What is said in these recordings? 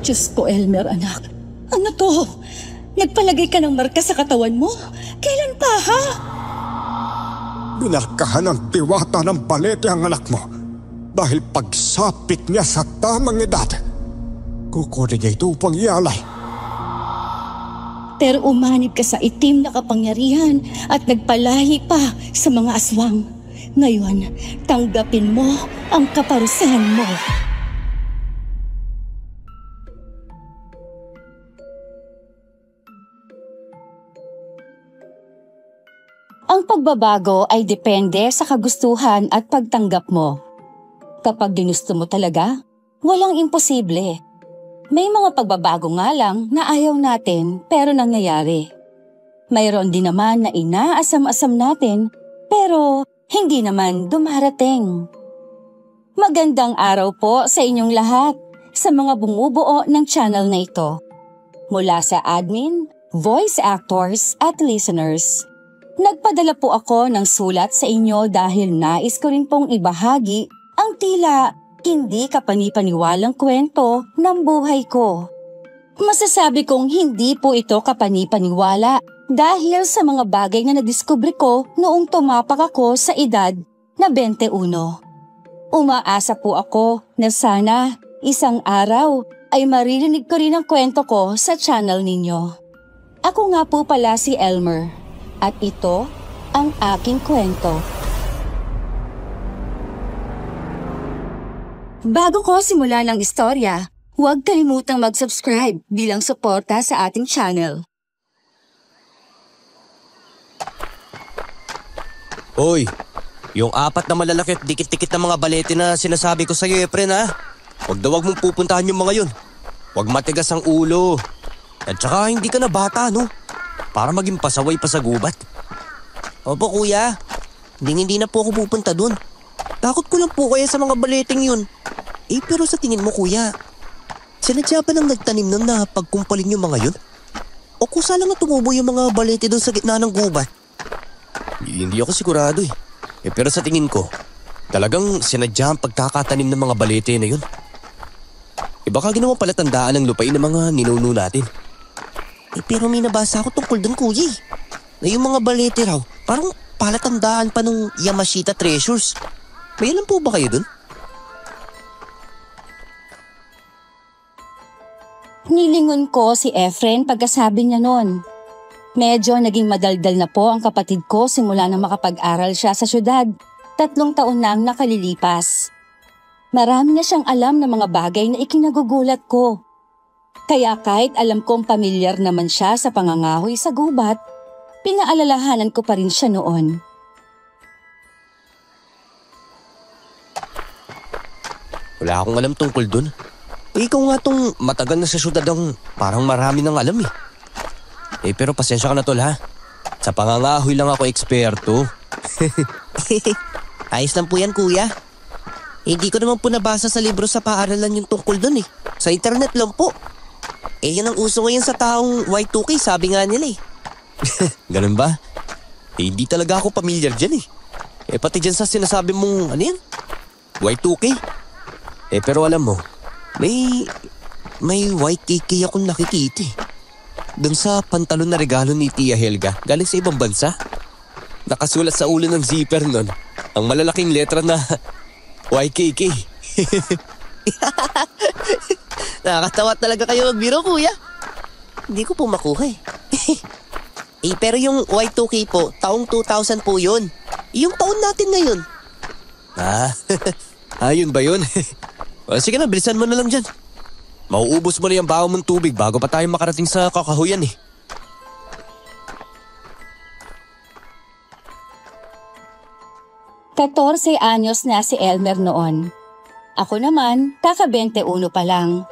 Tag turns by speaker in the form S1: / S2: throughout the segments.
S1: Diyos ko, Elmer, anak. Ano to? Nagpalagay ka ng marka sa katawan mo? Kailan pa, ha?
S2: Binarkahan ng diwata ng balete ang anak mo dahil pagsapit niya sa tamang edad. Kukunin niya ito upang ialay.
S1: Pero umanib ka sa itim na kapangyarihan at nagpalahi pa sa mga aswang. Ngayon, tanggapin mo ang kaparusahan mo. Ang pagbabago ay depende sa kagustuhan at pagtanggap mo. Kapag ginusto mo talaga, walang imposible. May mga pagbabago nga lang na ayaw natin pero nangyayari. Mayroon din naman na inaasam-asam natin pero hindi naman dumarating. Magandang araw po sa inyong lahat sa mga bumubuo ng channel na ito. Mula sa admin, voice actors at listeners. Nagpadala po ako ng sulat sa inyo dahil nais ko rin pong ibahagi ang tila hindi kapanipaniwalang kwento ng buhay ko. Masasabi kong hindi po ito kapanipaniwala dahil sa mga bagay na nadiskubre ko noong tumapak ako sa edad na 21. Umaasa po ako na sana isang araw ay maririnig ko rin ang kwento ko sa channel ninyo. Ako nga po pala si Elmer at ito ang aking kwento. Bago ko simulan ang istorya, huwag kalimutang mag-subscribe bilang suporta sa ating channel.
S3: Hoy, yung 4 na malalaki at dikit-dikit na mga balete na sinasabi ko sa'yo, Efren, ha? Huwag mong pupuntahan yung mga yun. Huwag matigas ang ulo. At saka hindi ka na bata, no? Para maging pasaway pa sa gubat. Opo, kuya. Hindi na po ako pupunta dun. Takot ko lang po kaya sa mga baleteng yun. Pero sa tingin mo, kuya, sinadya ba nang nagtanim nun na pagkumpalin yung mga yun? O kusa lang na tumubo yung mga balete doon sa gitna ng gubat? Hindi ako sigurado eh. Pero sa tingin ko, talagang sinadya ang pagkakatanim ng mga balete na yun. Baka ginawang palatandaan ng lupain ng mga ninuno natin. Pero may nabasa ako tungkol doon, kuya. Na yung mga balete raw, parang palatandaan pa nung Yamashita Treasures. May alam po ba kayo doon?
S1: Nilingon ko si Efren pagkasabi niya noon. Medyo naging madaldal na po ang kapatid ko simula na makapag-aral siya sa syudad. 3 taon na ang nakalilipas. Marami na siyang alam ng mga bagay na ikinagugulat ko. Kaya kahit alam kong pamilyar naman siya sa pangangahoy sa gubat, pinaalalahanan ko pa rin siya noon.
S3: Wala akong alam tungkol dun. Ikaw nga tong matagal na sa syudad ang parang marami nang alam eh. Pero pasensya ka na tol ha. Sa pangangahoy lang ako eksperto. Ayos lang po yan, kuya. Hindi ko naman po nabasa sa libro sa paaralan yung tungkol dun eh. Sa internet lang po. Yan ang uso ngayon sa taong Y2K, sabi nga nila eh. Ganun ba? Hindi talaga ako pamilyar dyan eh. Pati dyan sa sinasabi mong ano yan? Y2K. Pero alam mo, may YKK akong nakikita eh. Doon sa pantalon na regalo ni Tia Helga, galing sa ibang bansa. Nakasulat sa ulo ng zipper nun, ang malalaking letra na YKK. Nakakatawa talaga kayo magbiro, kuya. Hindi ko po makuha eh. Pero yung Y2K po, taong 2000 po yun. Yung taon natin ngayon. Yun ba yun? Sige na, bilisan mo na lang dyan. Mauubos mo na yung baho mong tubig bago pa tayo makarating sa kakahuyan eh.
S1: Katorse anyos na si Elmer noon. Ako naman, kaka-21 pa lang.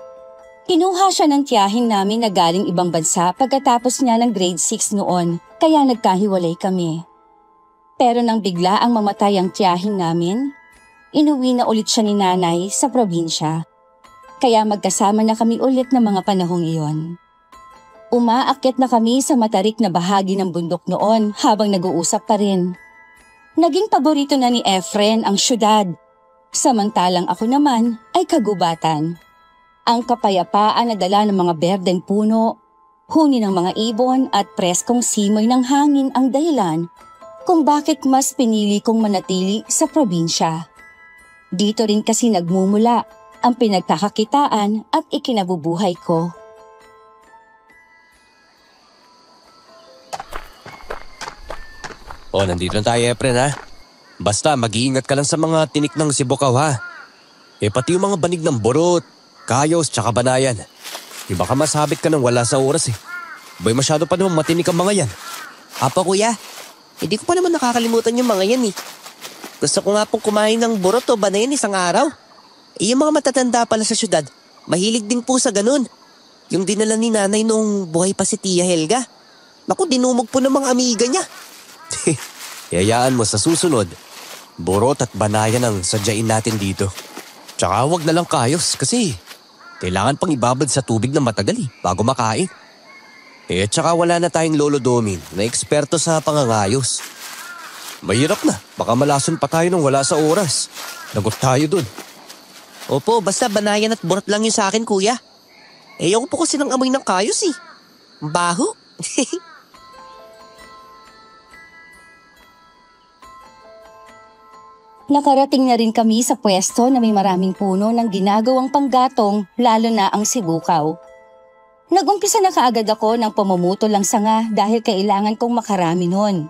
S1: Kinuha siya ng tiyahin namin na galing ibang bansa pagkatapos niya ng grade 6 noon, kaya nagkahiwalay kami. Pero nang bigla ang mamatay ang tiyahin namin, inuwi na ulit siya ni nanay sa probinsya. Kaya magkasama na kami ulit ng mga panahong iyon. Umaakyat na kami sa matarik na bahagi ng bundok noon habang nag-uusap pa rin. Naging paborito na ni Efren ang syudad, samantalang ako naman ay kagubatan. Ang kapayapaan na dala ng mga berdeng puno, huni ng mga ibon at preskong simoy ng hangin ang dahilan kung bakit mas pinili kong manatili sa probinsya. Dito rin kasi nagmumula ang pinagkakakitaan at ikinabubuhay ko.
S3: Nandito na tayo, Efren, ha? Basta mag-iingat ka lang sa mga tinik ng sibukaw, ha? Pati yung mga banig ng borot, kayos, tsaka banayan. Baka masabit ka nang wala sa oras, eh. Boy, masyado pa naman matinik ang mga yan.
S4: Apa, kuya? Hindi ko pa naman nakakalimutan yung mga yan, eh. Gusto ko nga pong kumain ng borot o banayan isang araw. Yung mga matatanda pala sa syudad, mahilig din po sa ganun. Yung dinala ni nanay noong buhay pa si Tia Helga. Naku, dinumog po ng mga amiga niya.
S3: Hayaan mo sa susunod, borot at banayan ang sadyain natin dito. Tsaka huwag na lang kayos kasi kailangan pang ibabad sa tubig na matagal bago makain. Tsaka wala na tayong lolo Domin na eksperto sa pangangayos. Mahirap na, baka malason pa tayo nang wala sa oras. Lagot tayo dun.
S4: Opo, basta banayan at borot lang yun sa akin, kuya. Ayoko po kasi ng amoy ng kayos, eh. Baho.
S1: Nakarating na rin kami sa pwesto na may maraming puno ng ginagawang panggatong, lalo na ang sibukaw. Nag-umpisa na kaagad ako ng pamumuto lang sanga dahil kailangan kong makarami nun.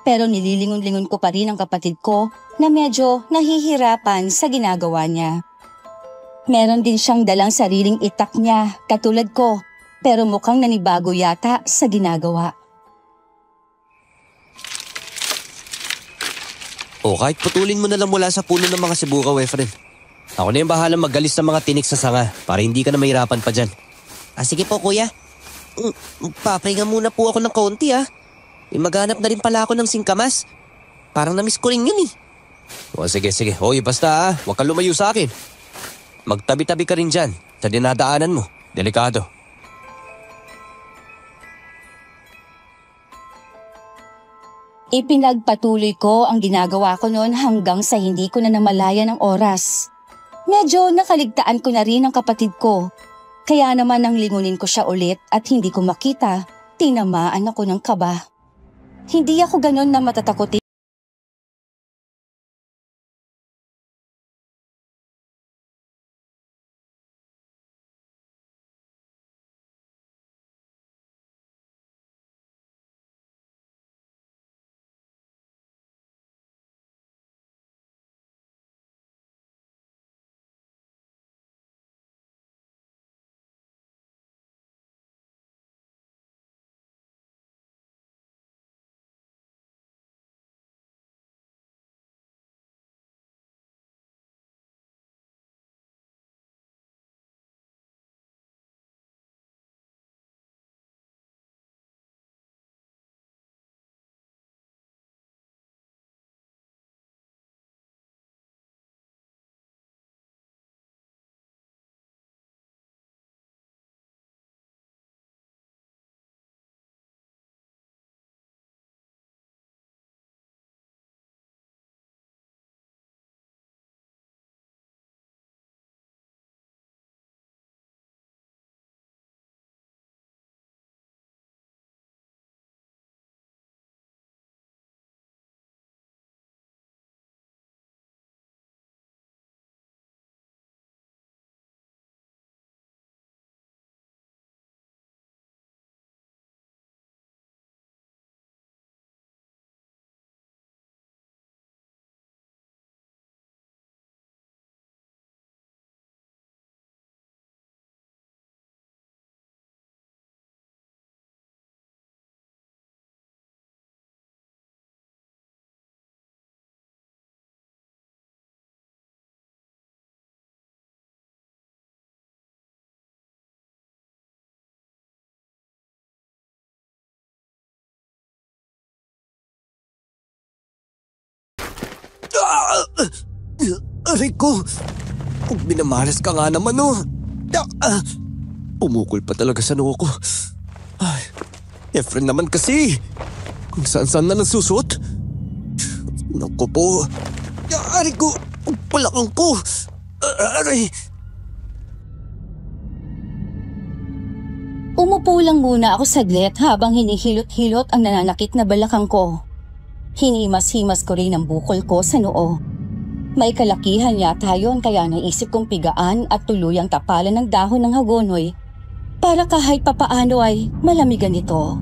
S1: Pero nililingon-lingon ko pa rin ang kapatid ko na medyo nahihirapan sa ginagawa niya. Meron din siyang dalang sariling itak niya katulad ko, pero mukhang nanibago yata sa ginagawa.
S3: Kahit putulin mo na lang mula sa puno ng mga sibukaw, Efren. Ako na yung bahala magalis ng mga tinik sa sanga para hindi ka na mahirapan pa dyan.
S4: Sige po, kuya. Papahinga muna po ako ng kaunti, ah. Maghanap na rin pala ako ng singkamas. Parang namiss ko rin yun, eh.
S3: Sige. Basta huwag ka lumayo sa akin. Magtabi-tabi ka rin dyan sa dinadaanan mo. Delikado.
S1: Ipinagpatuloy ko ang ginagawa ko noon hanggang sa hindi ko na namalayan ang oras. Medyo nakaligtaan ko na rin ang kapatid ko. Kaya naman nang lingunin ko siya ulit at hindi ko makita, tinamaan ako ng kaba. Hindi ako ganon na matatakotin.
S3: Aray ko! Kung binamalas ka nga naman, oh! Pumukol pa talaga sa noo ko. Ay, Efren naman kasi! Kung saan-saan na nagsusot. Naku po! Aray ko! Palakang ko! Aray!
S1: Umupo lang muna ako saglit habang hinihilot-hilot ang nananakit na balakang ko. Hinimas-himas ko rin ang bukol ko sa noo. May kalakihan yata yun kaya naisip kong pigaan at tuluyang tapalan ng dahon ng hagonoy para kahit papaano ay malamigan ito.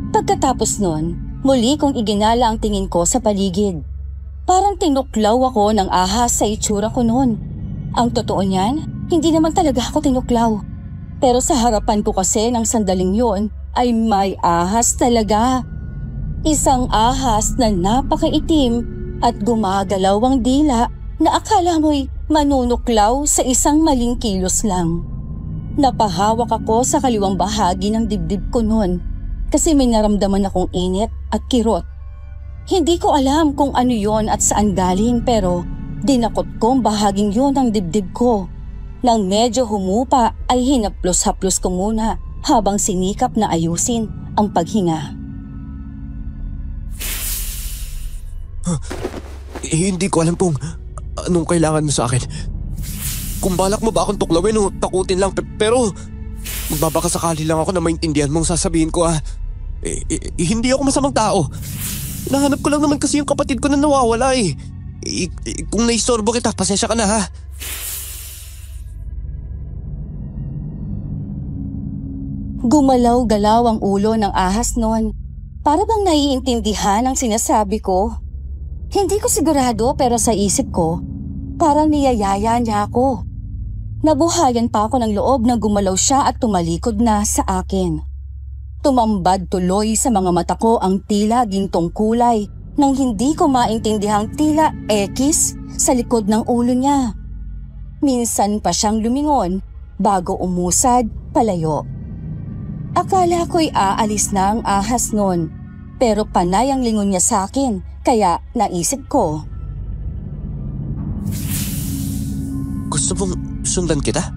S1: Pagkatapos nun, muli kong iginala ang tingin ko sa paligid. Parang tinuklaw ako ng ahas sa itsura ko noon. Ang totoo niyan, hindi naman talaga ako tinuklaw. Pero sa harapan ko kasi ng sandaling yun ay may ahas talaga. Isang ahas na napakaitim at gumagalaw ang dila na akala mo'y manunuklaw sa isang maling kilos lang. Napahawak ako sa kaliwang bahagi ng dibdib ko noon kasi may naramdaman akong init at kirot. Hindi ko alam kung ano yon at saan galing pero dinakot ko ang bahaging yon ng dibdib ko. Nang medyo humupa ay hinaplos-haplos ko muna habang sinikap na ayusin ang paghinga.
S3: Hindi ko alam kung anong kailangan mo sa akin. Kung balak mo ba akong tuklawin o takutin lang pero magbabaka sakali lang ako na maintindihan mong sasabihin ko hindi ako masamang tao. Nahanap ko lang naman kasi yung kapatid ko na nawawala eh. Kung naistorbo kita, pasensya ka na ha.
S1: Gumalaw-galaw ang ulo ng ahas noon. Para bang naiintindihan ang sinasabi ko? Hindi ko sigurado pero sa isip ko, parang niyayaya niya ako. Nabuhayan pa ako ng loob na gumalaw siya at tumalikod na sa akin. Tumambad tuloy sa mga mata ko ang tila gintong kulay nang hindi ko maintindihang tila X sa likod ng ulo niya. Minsan pa siyang lumingon bago umusad palayo. Akala ko'y aalis na ang ahas noon pero panay ang lingon niya sa akin kaya naisip ko.
S3: Gusto mong sundan kita?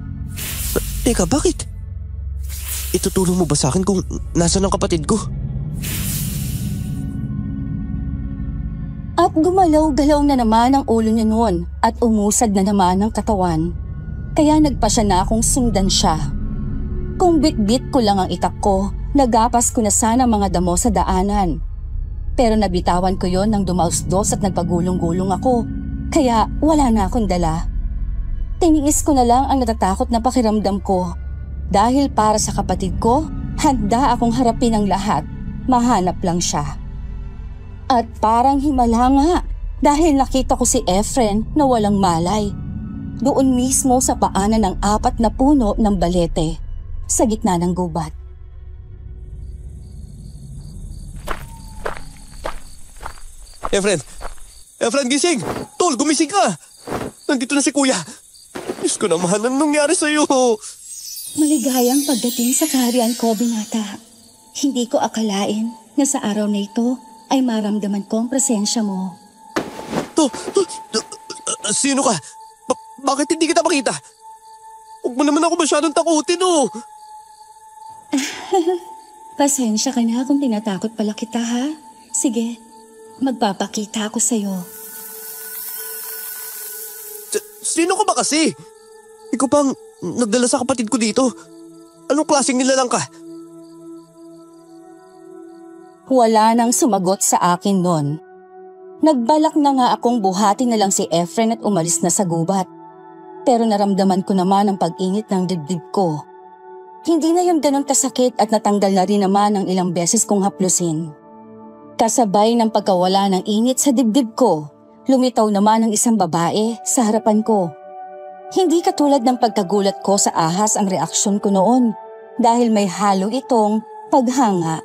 S3: Teka, bakit? Itutulong mo ba sa akin kung nasaan ang kapatid ko?
S1: At gumalaw-galaw na naman ang ulo niya noon at umusad na naman ang katawan. Kaya nagpasya na akong sundan siya. Kung bit-bit ko lang ang itak ko, nagapas ko na sana mga damo sa daanan. Pero nabitawan ko yon nang dumausdos at nagpagulong-gulong ako. Kaya wala na akong dala. Tiniis ko na lang ang natatakot na pakiramdam ko. Dahil para sa kapatid ko, handa akong harapin ang lahat. Mahanap lang siya. At parang himala nga dahil nakita ko si Efren na walang malay. Doon mismo sa paanan ng 4 na puno ng balete, sa gitna ng gubat.
S3: Efren! Efren, gising! Tol, gumising ka! Nandito na si Kuya! Diyos ko naman, anong nangyari sa'yo?
S1: Maligayang pagdating sa kaharian ko, binata. Hindi ko akalain na sa araw na ito ay maramdaman ko ang presensya mo.
S3: Sino ka? Bakit hindi kita makita? Huwag mo naman ako masyadong takutin, oh!
S1: Pasensya ka na kung tinatakot pala kita, ha? Sige, magpapakita ako sa'yo.
S3: Sino ka ba kasi? Ikaw pang nagdala sa kapatid ko dito. Anong klaseng nilalang ka?
S1: Wala nang sumagot sa akin nun. Nagbalak na nga akong buhatin na lang si Efren at umalis na sa gubat. Pero naramdaman ko naman ang pag-init ng dibdib ko. Hindi na yung ganun kasakit at natanggal na rin naman ang ilang beses kong haplusin. Kasabay ng pagkawala ng init sa dibdib ko, lumitaw naman ang isang babae sa harapan ko. Hindi katulad ng pagkagulat ko sa ahas ang reaksyon ko noon dahil may halo itong paghanga.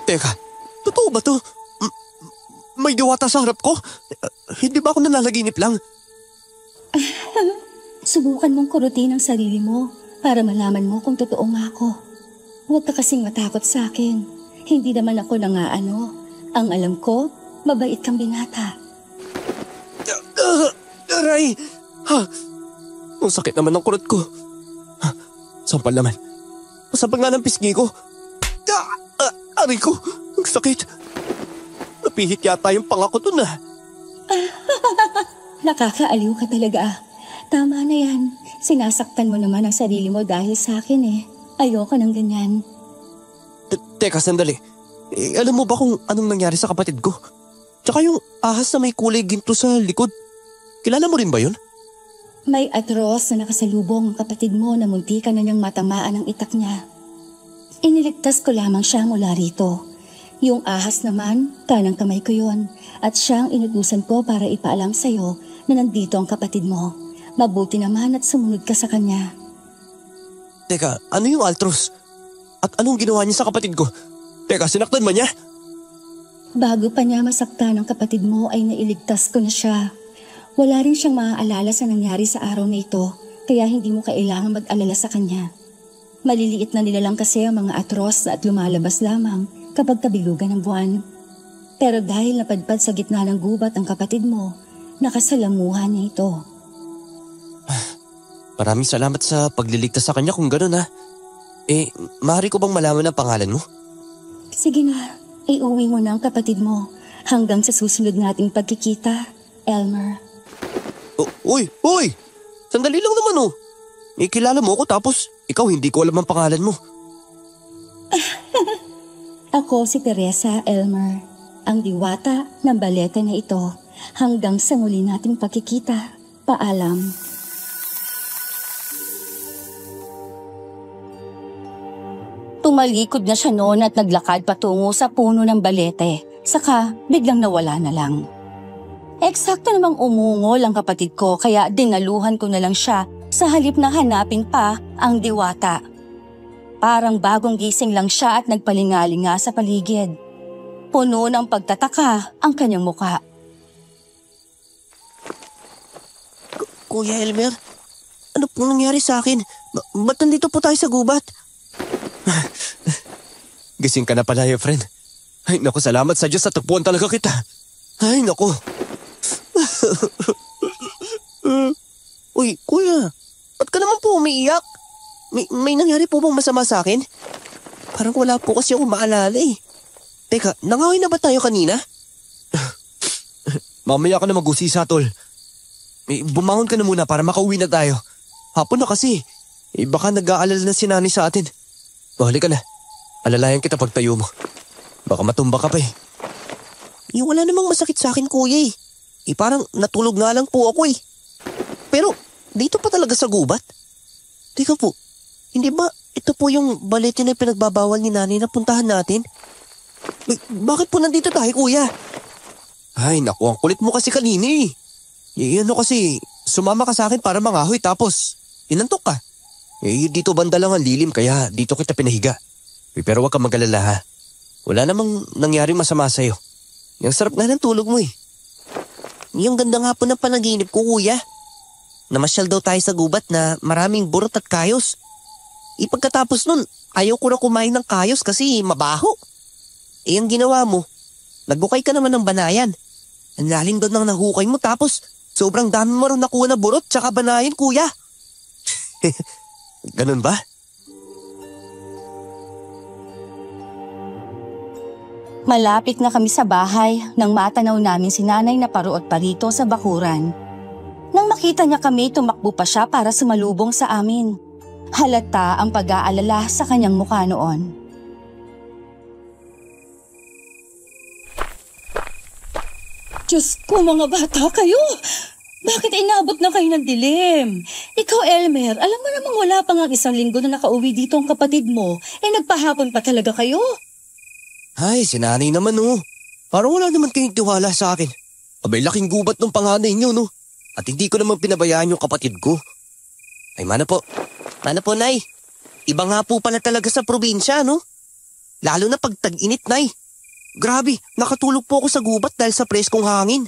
S3: Teka, totoo ba to? May diwata sa harap ko? Hindi ba ako nananaginip lang?
S1: Subukan mong kurutin ang sarili mo para malaman mo kung totoo nga ako. Huwag ka kasing matakot sa akin. Hindi naman ako nangaano. Ang alam ko, mabait kang binata.
S3: Aray! Ha? Ang sakit naman ng kurot ko. Sampal naman. Masampal nga ng pisngi ko. Aray ko! Ang sakit. Napihit yata yung panga ko dun ah.
S1: Nakakaaliw ka talaga. Tama na yan. Sinasaktan mo naman ang sarili mo dahil sa akin eh. Ayoko ng ganyan.
S3: Teka, sandali. Alam mo ba kung anong nangyari sa kapatid ko? Tsaka yung ahas na may kulay ginto sa likod. Kilala mo rin ba yun?
S1: May atros na nakasalubong ang kapatid mo na munti ka na niyang matamaan ang itak niya. Iniligtas ko lamang siya mula rito. Yung ahas naman, kanang kamay ko yun. At siyang inutusan ko para ipaalam sa'yo na nandito ang kapatid mo. Mabuti naman at sumunod ka sa kanya.
S3: Teka, ano yung Altros? At anong ginawa niya sa kapatid ko? Teka, sinaktan ba niya?
S1: Bago pa niya masaktan ang kapatid mo ay nailigtas ko na siya. Wala rin siyang maaalala sa nangyari sa araw na ito, kaya hindi mo kailangan mag-alala sa kanya. Maliliit na nila lang kasi ang mga atros at lumalabas lamang kapag kabilugan ng buwan. Pero dahil napadpad sa gitna ng gubat ang kapatid mo, nakasalamuhan niya ito.
S3: Maraming salamat sa pagliligtas sa kanya kung gano'n ha. Maaari ko bang malaman ang pangalan mo?
S1: Sige na, iuwi mo na ang kapatid mo hanggang sa susunod nating pagkikita, Elmer.
S3: Uy! Sandali lang naman oh. Kilala mo ako tapos ikaw hindi ko alam ang pangalan mo.
S1: Ako si Teresa, Elmer, ang diwata ng balete na ito. Hanggang sa muli nating pagkikita, paalam. Tumalikod na siya noon at naglakad patungo sa puno ng balete. Saka biglang nawala na lang. Eksakto namang umungol ang kapatid ko kaya dinaluhan ko na lang siya sa halip na hanapin pa ang diwata. Parang bagong gising lang siya at nagpalingalinga sa paligid. Puno ng pagtataka ang kanyang muka.
S4: Kuya Elmer, ano pong nangyari sa akin? Ba't nandito po tayo sa gubat?
S3: Gising ka na pala, friend. Ay naku, salamat sa Diyos at tagpuan talaga kita. Ay naku.
S4: Uy, kuya, ba't ka naman po umiiyak? May nangyari po bang masama sa akin? Parang wala po kasi ako maalala eh. Teka, nangawin na ba tayo kanina?
S3: Mamaya ka na mag-usisa, tol. Bumangon ka na muna para makauwi na tayo. Hapon na kasi. Baka nag-aalala na si Nani sa atin. Halika na. Alalayan kita pag tayo mo. Baka matumba ka pa eh.
S4: Wala namang masakit sa akin, kuya eh. Parang natulog nga lang po ako eh. Pero, dito pa talaga sa gubat? Teka po, hindi ba ito po yung balete na pinagbabawal ni Nani na puntahan natin? Bakit po nandito tayo, kuya?
S3: Ay naku, ang kulit mo kasi kanina eh. Kasi, sumama ka sa akin para mangahoy tapos, inantok ka. Dito banda lang ang lilim kaya dito kita pinahiga. Pero wag kang mag-alala ha. Wala namang nangyaring masama sa'yo. Yung sarap nga ng tulog mo eh.
S4: Yung ganda nga po ng panaginip ko, kuya. Namasyal daw tayo sa gubat na maraming burot at kayos. Pagkatapos nun, ayaw ko na kumain ng kayos kasi mabaho. Ang ginawa mo, nagbukay ka naman ng banayan. Ang lalim doon ng nahukay mo tapos sobrang dami mo rin nakuha na burot tsaka banayan, kuya.
S3: Ganun ba?
S1: Malapit na kami sa bahay nang matanaw namin si nanay na paruot pa rito sa bakuran. Nang makita niya kami, tumakbo pa siya para sumalubong sa amin. Halata ang pag-aalala sa kanyang mukha noon. Diyos ko, mga bata kayo! Bakit inabot na kayo ng dilim? Ikaw, Elmer, alam mo namang wala pa nga 1 linggo na nakauwi dito ang kapatid mo. Nagpahapon pa talaga kayo?
S3: Ay, si Nanay naman oh. Parang wala naman kayong tiwala sa akin. Abay, laking gubat ng panganay niyo no. At hindi ko naman pinabayaan yung kapatid ko. Ay, mana po, Nay. Iba nga po pala talaga sa probinsya, no? Lalo na pag tag-init, Nay. Grabe, nakatulog po ako sa gubat dahil sa preskong hangin.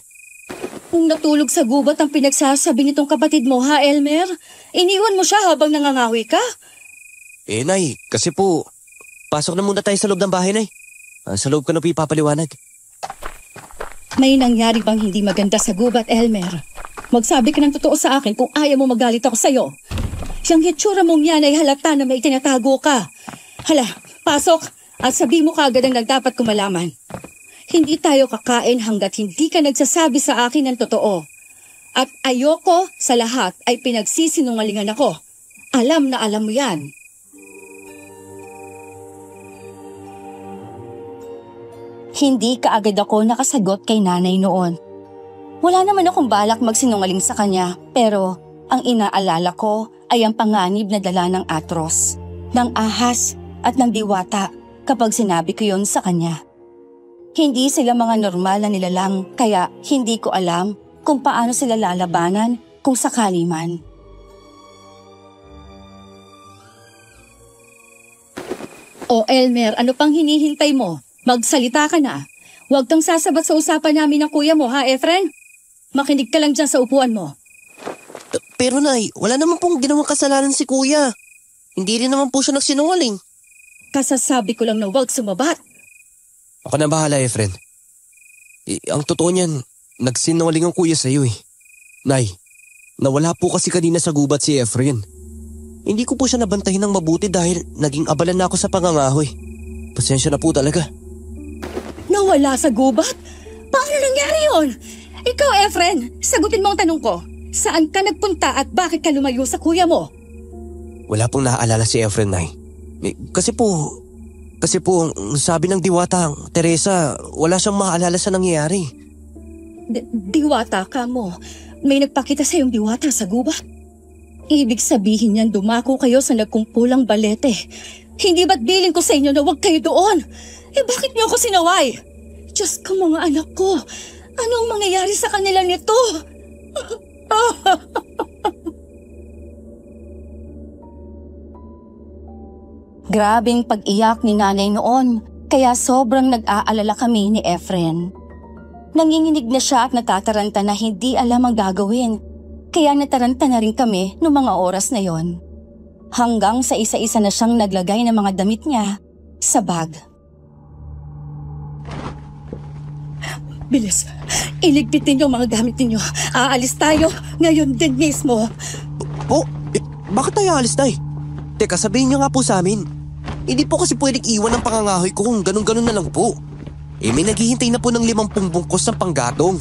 S1: Kung natulog sa gubat ang pinagsasabi nitong kapatid mo, ha, Elmer? Iniwan mo siya habang nangangawi ka?
S3: Nay, kasi po, pasok na muna tayo sa loob ng bahay, Nay. Sa loob ka na po ipapaliwanag.
S1: May nangyari bang hindi maganda sa gubat, Elmer? Magsabi ka ng totoo sa akin kung ayaw mo magalit ako sa'yo. Siyang hitsura mong yan ay halata na may tinatago ka. Hala, pasok at sabi mo kaagad ang nagdapat ko malaman. Hindi tayo kakain hanggat hindi ka nagsasabi sa akin ng totoo. At ayoko sa lahat ay pinagsisinungalingan ako. Alam na alam mo yan. Hindi kaagad ako nakasagot kay nanay noon. Wala naman akong balak magsinungaling sa kanya, pero ang inaalala ko ay ang panganib na dala ng atros, ng ahas at ng diwata kapag sinabi ko yon sa kanya. Hindi sila mga normal na nilalang, kaya hindi ko alam kung paano sila lalabanan kung sakali man. O Elmer, ano pang hinihintay mo? Magsalita ka na. Huwag kang sasabat sa usapan namin ng kuya mo, ha, Efren? Makinig ka lang dyan sa upuan mo.
S4: Pero Nay, wala naman pong ginawang kasalanan si Kuya. Hindi rin naman po siya nagsinungaling.
S1: Kasasabi ko lang na huwag sumabat.
S3: Ako na bahala, Efren. Ang totoo niyan, nagsinungaling ang kuya sa'yo eh. Nay, nawala po kasi kanina sa gubat si Efren. Hindi ko po siya nabantahin ng mabuti dahil naging abala na ako sa pangangahoy. Pasensya na po talaga.
S1: Nawala sa gubat? Paano nangyari yun? Ikaw, Efren, sagutin mo ang tanong ko. Saan ka nagpunta at bakit ka lumayo sa kuya mo?
S3: Wala pong naaalala si Efren, Nay. Kasi po, sabi ng diwata, Teresa, wala siyang maaalala sa nangyayari.
S1: Diwata ka mo? May nagpakita sa iyong diwata sa gubat? Ibig sabihin niyan dumako kayo sa nagkumpulang balete. Hindi ba't bilin ko sa inyo na huwag kayo doon? Bakit niyo ako sinaway? Diyos ko mga anak ko, anong mangyayari sa kanila nito? Grabing pag-iyak ni nanay noon, kaya sobrang nag-aalala kami ni Efren. Nanginginig na siya at natataranta na hindi alam ang gagawin, kaya nataranta na rin kami noong mga oras na yon. Hanggang sa isa-isa na siyang naglagay ng mga damit niya sa bag. Bilis, iligpitin yung mga gamit ninyo. Aalis tayo ngayon din mismo.
S3: Bakit tayo alis, Nay? Teka, sabihin niyo nga po sa amin. Hindi po kasi pwedeng iwan ang pangangahoy ko kung ganun-ganun na lang po. May naghihintay na po ng 50 bungkos ng panggatong.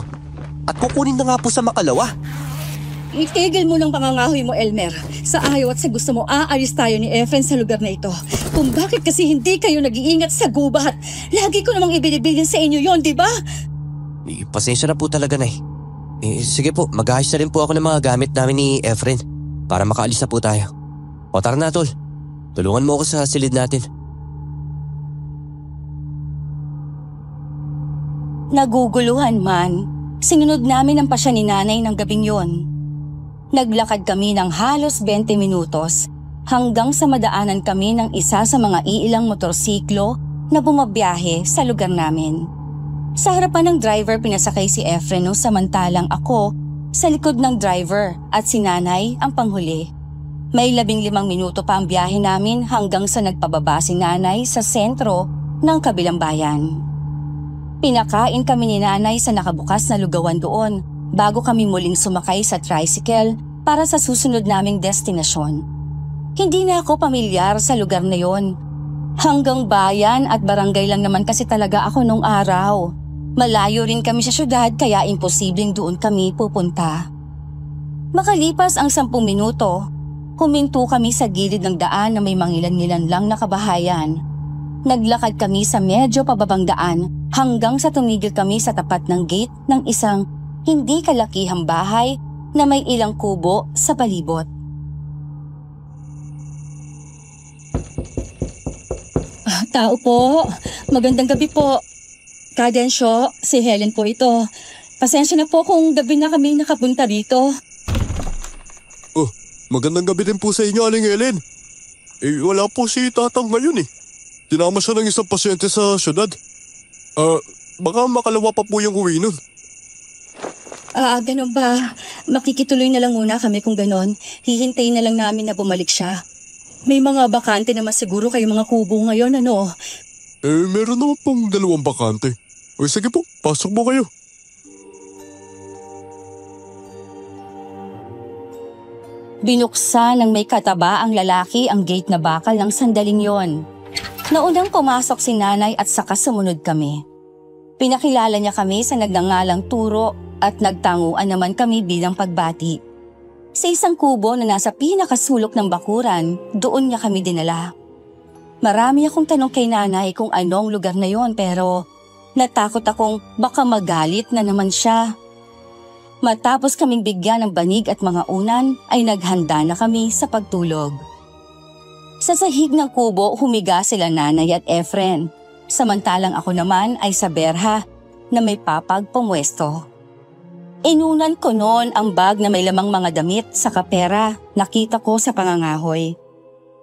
S3: At kukunin na nga po sa Makalawa.
S1: Itigil mo ng pangangahoy mo, Elmer. Sa ayaw at sa gusto mo, aalis tayo ni Efren sa lugar na ito. Kung bakit kasi hindi kayo nag-iingat sa gubat. Lagi ko namang ibinibilin sa inyo yon, di ba?
S3: Pasensya na po talaga, Nay. Sige po, mag-ayos na rin po ako ng mga gamit namin ni Efren para makaalis na po tayo. O tara na, Tol. Tulungan mo ako sa silid natin.
S1: Naguguluhan man, sinunod namin ang pasya ni nanay ng gabing yon. Naglakad kami ng halos 20 minutos hanggang sa madaanan kami ng isa sa mga iilang motorsiklo na bumabiyahe sa lugar namin. Sa harapan ng driver pinasakay si Efren samantalang ako sa likod ng driver at si nanay ang panghuli. May 15 minuto pa ang biyahe namin hanggang sa nagpababa si nanay sa sentro ng kabilang bayan. Pinakain kami ni nanay sa nakabukas na lugawan doon bago kami muling sumakay sa tricycle para sa susunod naming destinasyon. Hindi na ako pamilyar sa lugar na yon. Hanggang bayan at barangay lang naman kasi talaga ako nung araw. Malayo rin kami sa syudad kaya imposibleng doon kami pupunta. Makalipas ang 10 minuto, huminto kami sa gilid ng daan na may mangilan-ngilan lang na kabahayan. Naglakad kami sa medyo pababang daan hanggang sa tumigil kami sa tapat ng gate ng isang hindi kalakihang bahay na may ilang kubo sa palibot. Tao po, magandang gabi po. Kadensyo, si Helen po ito. Pasensya na po kung gabi na kami nakapunta rito.
S2: Oh, magandang gabi din po sa inyo, Aling Helen. Wala po si Tatang ngayon eh. Tinama siya ng isang pasyente sa syudad. Baka Makalawa pa po yung uwi nun.
S1: Ganun ba? Makikituloy na lang muna kami kung ganon. Hihintayin na lang namin na bumalik siya. May mga bakante naman siguro kayong mga kubo ngayon, ano?
S2: Meron naman pong 2 bakante. O sige po, pasok mo kayo.
S1: Binuksan ng may kataba ang lalaki ang gate na bakal ng sandaling yon. Naunang pumasok si nanay at saka sumunod kami. Pinakilala niya kami sa nagngangalang Turo at nagtanguan naman kami bilang pagbati. Sa isang kubo na nasa pinakasulok ng bakuran, doon niya kami dinala. Marami akong tanong kay nanay kung anong lugar na yon pero natakot akong baka magalit na naman siya. Matapos kaming bigyan ng banig at mga unan ay naghanda na kami sa pagtulog. Sa sahig ng kubo humiga sila nanay at Efren, samantalang ako naman ay sa berha na may papag pumwesto. Inunan ko noon ang bag na may lamang mga damit sa kapera nakita ko sa pangangahoy.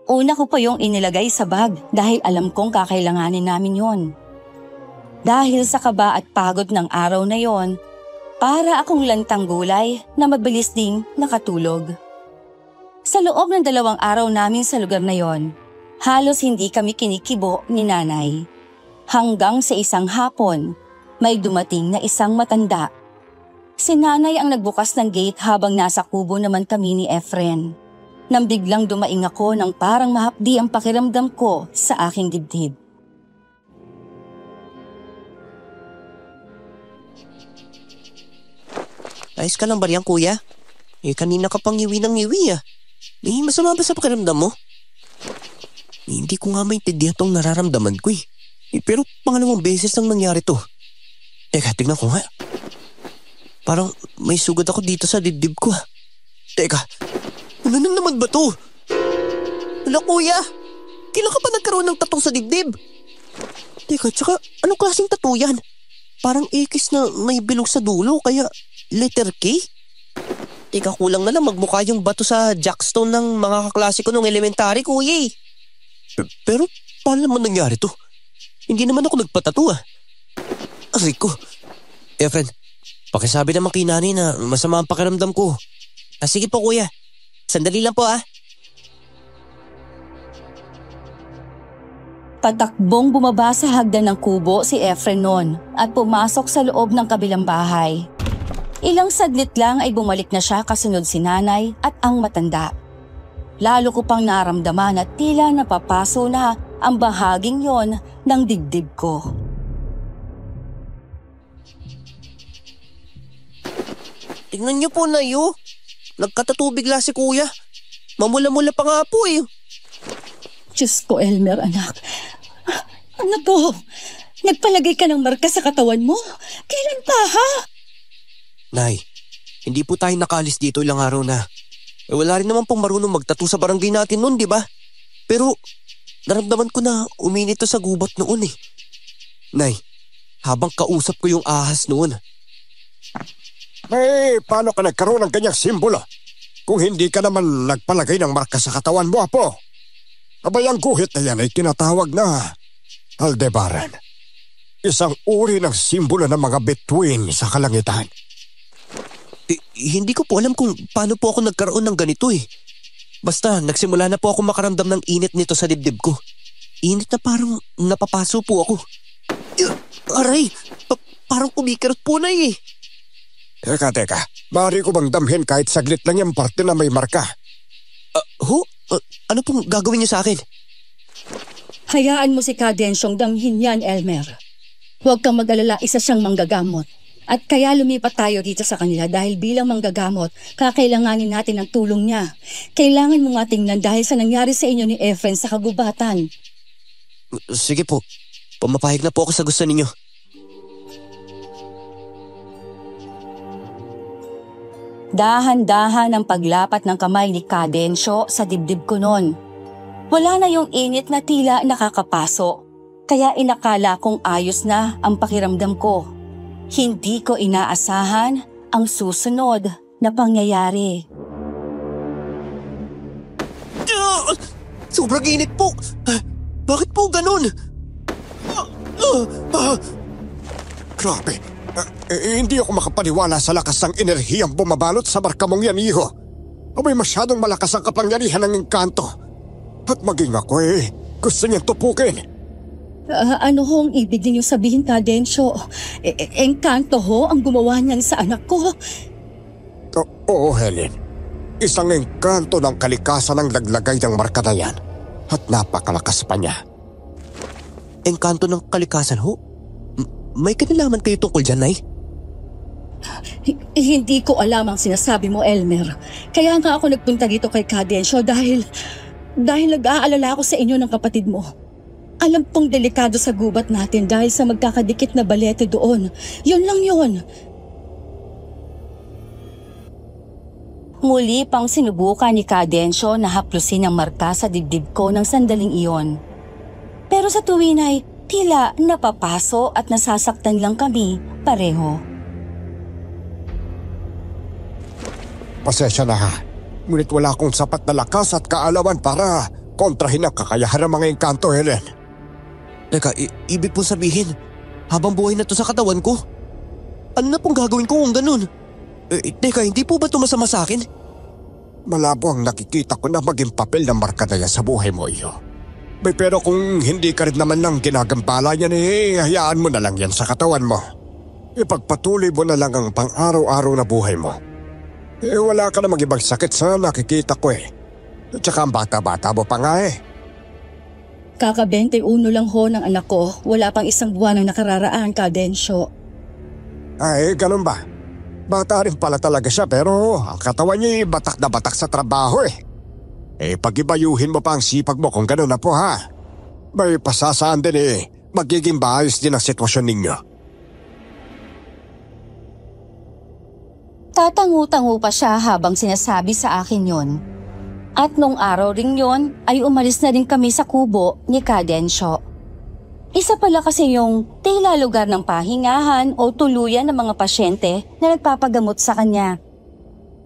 S1: Una ko pa yung inilagay sa bag dahil alam kong kakailanganin namin yon. Dahil sa kaba at pagod ng araw na yon, para akong lantang gulay na mabilis ding nakatulog. Sa loob ng 2 araw namin sa lugar na yon, halos hindi kami kinikibo ni nanay. Hanggang sa isang hapon, may dumating na isang matanda. Si nanay ang nagbukas ng gate habang nasa kubo naman kami ni Efren. Nang biglang dumaing ako nang parang mahapdi ang pakiramdam ko sa aking dibdib.
S4: Ayos ka lang ba riyan, kuya? Kanina ka pang ngiwi ng ngiwi ah. Masama ba sa pakiramdam mo? Hindi ko nga maintindihan tong nararamdaman ko eh. Pero pangalawang beses nang nangyari to. Teka, tignan ko nga. Parang may sugat ako dito sa dibdib ko ah. Teka, ano na naman ba to? Hala kuya, kailan ka pa nagkaroon ng tattoo sa dibdib? Teka, tsaka anong klaseng tattoo yan? Parang X na may bilog sa dulo, kaya letter K? Teka, kulang na lang magmukha yung bato sa jackstone ng mga kaklase ko nung elementary, kuya. Pero paano naman nangyari to? Hindi naman ako nagpatattoo ah. Aray ko. Efren, pakisabi naman kay nanay na masama ang pakiramdam ko. Sige po kuya, sandali lang po ah.
S1: Patakbong bumaba sa hagdan ng kubo si Efren noon at pumasok sa loob ng kabilang bahay. Ilang saglit lang ay bumalik na siya kasunod si nanay at ang matanda. Lalo ko pang naramdaman at tila napapaso na ang bahaging yon ng dibdib ko.
S4: Tingnan niyo po na yun. Nagkatatubig la si kuya. Mamula-mula pa nga po eh.
S1: Diyos ko, Elmer, anak. Ano po? Nagpalagay ka ng marka sa katawan mo? Kailan pa, ha?
S3: Nay, hindi po tayo nakaalis dito ilang araw na. Wala rin naman pong marunong magtattoo sa barangay natin noon, di ba? Pero naramdaman ko na uminit to sa gubat noon eh. Nay, habang kausap ko yung ahas noon.
S2: Paano ka nagkaroon ng ganyang simbolo? Kung hindi ka naman nagpalagay ng marka sa katawan mo, apo. Abay, ang guhit na yan ay tinatawag na Aldebaran. Isang uri ng simbolo ng mga bituin sa kalangitan.
S3: Hindi ko po alam kung paano po ako nagkaroon ng ganito eh. Basta nagsimula na po ako makaramdam ng init nito sa dibdib ko. Init na parang napapaso po ako. Aray, parang kumikirot po na eh.
S2: Teka. Maaari ko bang damhin kahit saglit lang yung parte na may marka?
S3: Ano pong gagawin niyo sa akin?
S1: Hayaan mo si Cadensyong damhin yan, Elmer. Huwag kang mag-alala, isa siyang manggagamot. At kaya lumipat tayo dito sa kanila dahil bilang manggagamot, kakailanganin natin ang tulong niya. Kailangan mo nga tingnan dahil sa nangyari sa inyo ni Efren sa kagubatan.
S3: Sige po, pumapahig na po ako sa gusto ninyo.
S1: Dahan-dahan ang paglapat ng kamay ni Cadensyo sa dibdib ko noon. Wala na yung init na tila nakakapaso, kaya inakala kong ayos na ang pakiramdam ko. Hindi ko inaasahan ang susunod na pangyayari.
S3: Sobrang init po! Bakit po ganun?
S2: Grabe. Hindi ako makapaniwala sa lakas ng enerhiyang bumabalot sa marka mong yan, iho. Abay, masyadong malakas ang kapangyarihan ng engkanto. At maging ako gusto niyang tupukin.
S1: Ano ho ang ibig niyo sabihin, Cadensyo? Engkanto ho ang gumawa niyan sa anak ko?
S2: Oo, Helen. Isang engkanto ng kalikasan ang laglagay ng marka na yan. At napakalakas pa niya.
S3: Engkanto ng kalikasan ho? May kinalaman kayo tungkol dyan, Nay?
S1: Hindi ko alam ang sinasabi mo, Elmer. Kaya nga ako nagpunta dito kay Cadensyo dahil nag-aalala ako sa inyo ng kapatid mo. Alam kong delikado sa gubat natin dahil sa magkakadikit na balete doon. Yun lang yun. Muli pang sinubukan ni Cadensyo na haplusin ang marka sa dibdib ko ng sandaling iyon. Pero sa tuwin ay tila napapaso at nasasaktan lang kami pareho.
S5: Pasensya na ha. Ngunit wala akong sapat na lakas at kaalaman para kontrahin ang kakayahan ng mga engkanto, Helen.
S3: Teka, ibig po sabihin, habang buhay na to sa katawan ko? Ano na pong gagawin ko kung ganun? Teka, hindi po ba ito masama sa akin?
S5: Malabo ang nakikita ko na maging papel ng markadaya sa buhay mo iyo. Pero kung hindi ka rin naman lang ginagambala yan hayaan mo na lang yan sa katawan mo. Ipagpatuloy mo na lang ang pang-araw-araw na buhay mo. Wala ka namang ibang sakit sa nakikita ko At saka ang bata-bata mo pa nga
S1: Kaka-21 lang ho ng anak ko. Wala pang isang buwan ang nakararaan, Cadensyo.
S5: Ay, ganun ba? Bata rin pala talaga siya pero ang katawan niya batak na batak sa trabaho pag-ibayuhin mo pa ang sipag mo kung ganun na po ha. May pasasaan din magiging maayos din ang sitwasyon ninyo.
S1: Tatangu-tangu pa siya habang sinasabi sa akin yon. At nung araw ring yon ay umalis na rin kami sa kubo ni Cadensyo. Isa pala kasi yung tila lugar ng pahingahan o tuluyan ng mga pasyente na nagpapagamot sa kanya.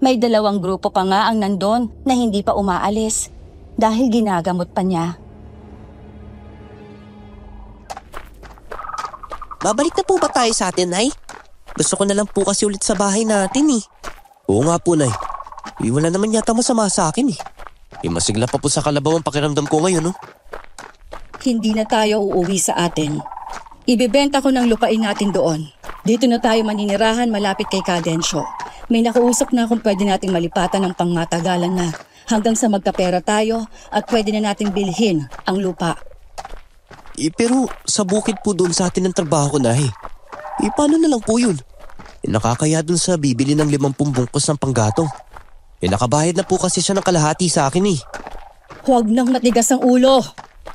S1: May 2 grupo pa nga ang nandun na hindi pa umaalis dahil ginagamot pa niya.
S4: Babalik na po ba tayo sa atin, Nay? Gusto ko na lang po kasi ulit sa bahay natin
S3: Oo nga po, Nay. Wala naman yata masama sa akin masigla pa po sa kalabaw ang pakiramdam ko ngayon,
S1: Hindi na tayo uuwi sa atin. Ibebenta ko ng lupain natin doon. Dito na tayo maninirahan malapit kay Cadensyo. May nakausap na kung pwede nating malipatan ng pangmatagalan na hanggang sa magkapera tayo at pwede na nating bilhin ang lupa.
S3: Pero sa bukid po doon sa atin ang trabaho ko, Nay. Paano na lang po yun? Nakakaya doon sa bibili ng 50 bungkus ng panggatong. Nakabayad na po kasi siya ng kalahati sa akin
S1: Huwag nang matigas ang ulo.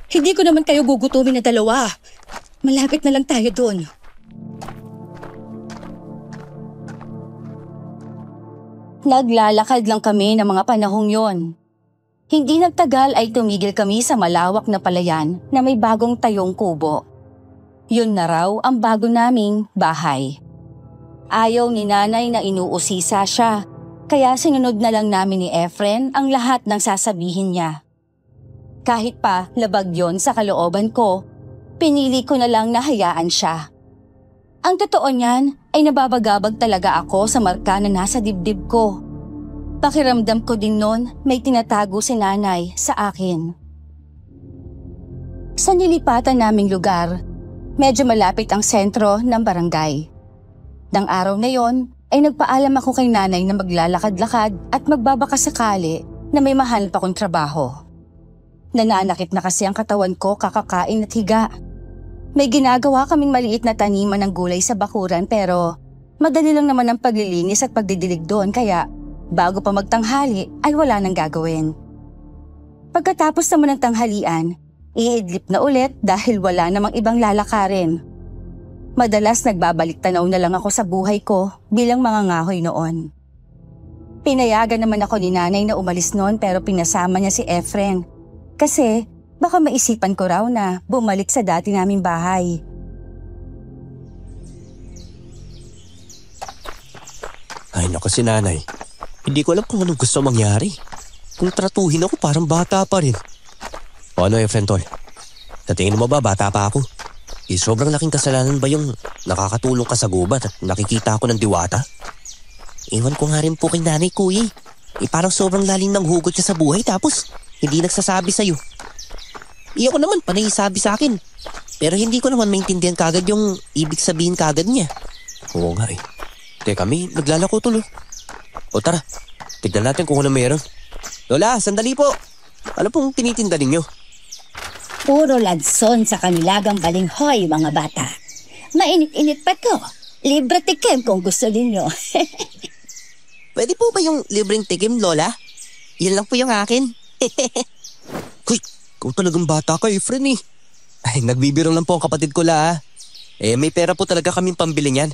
S1: Hindi ko naman kayo gugutumin na 2. Malapit na lang tayo doon. Naglalakad lang kami ng mga panahong yon. Hindi nagtagal ay tumigil kami sa malawak na palayan na may bagong tayong kubo. Yun na raw ang bago naming bahay. Ayaw ni nanay na inuusisa siya, kaya sinunod na lang namin ni Efren ang lahat ng sasabihin niya. Kahit pa labag yon sa kalooban ko, pinili ko na lang na hayaan siya. Ang totoo niyan ay nababagabag talaga ako sa marka na nasa dibdib ko. Pakiramdam ko din noon may tinatago si nanay sa akin. Sa nilipatan naming lugar, medyo malapit ang sentro ng barangay. Nang araw na yon ay nagpaalam ako kay nanay na maglalakad-lakad at magbabaka sakali na may mahal pa kong trabaho. Nananakit na kasi ang katawan ko kakakain at higa. May ginagawa kaming maliit na taniman ng gulay sa bakuran pero madali lang naman ang paglilinis at pagdidilig doon kaya bago pa magtanghali ay wala nang gagawin. Pagkatapos naman ng tanghalian, iidlip na ulit dahil wala namang ibang lalakarin. Madalas nagbabalik tanaw na lang ako sa buhay ko bilang mangangahoy noon. Pinayagan naman ako ni nanay na umalis noon pero pinasama niya si Efren. Kasi baka maisipan ko raw na bumalik sa dati naming bahay.
S3: Ay naku si nanay, hindi ko alam kung anong gusto mangyari. Kung tratuhin ako parang bata pa rin. O ano Efren tol? Sa tingin mo ba bata pa ako? Sobrang laking kasalanan ba yung nakakatulong ka sa gubat at nakikita ako ng diwata?
S4: Iwan ko nga rin po kay nanay kuya. Parang sobrang lalim ng hugot niya sa buhay tapos hindi nagsasabi sa'yo. Ako naman panay sabi sa akin. Pero hindi ko naman maintindihan kagad yung ibig sabihin kagad niya.
S3: Oo nga Teka, may naglalako tuloy. O tara, tignan natin kung ano meron. Lola, sandali po. Ano pong tinitinda ninyo?
S6: Puro lanson sa kanilagang balinghoy, mga bata. Mainit-init pa to.
S1: Libre tikim kung gusto ninyo.
S4: Pwede po ba yung libreng tikim, Lola? Yun lang po yung akin.
S3: Kuy, ikaw talagang bata ka, Efren eh. Ay, nagbibiro lang po ang kapatid ko la. May pera po talaga kaming pambili niyan.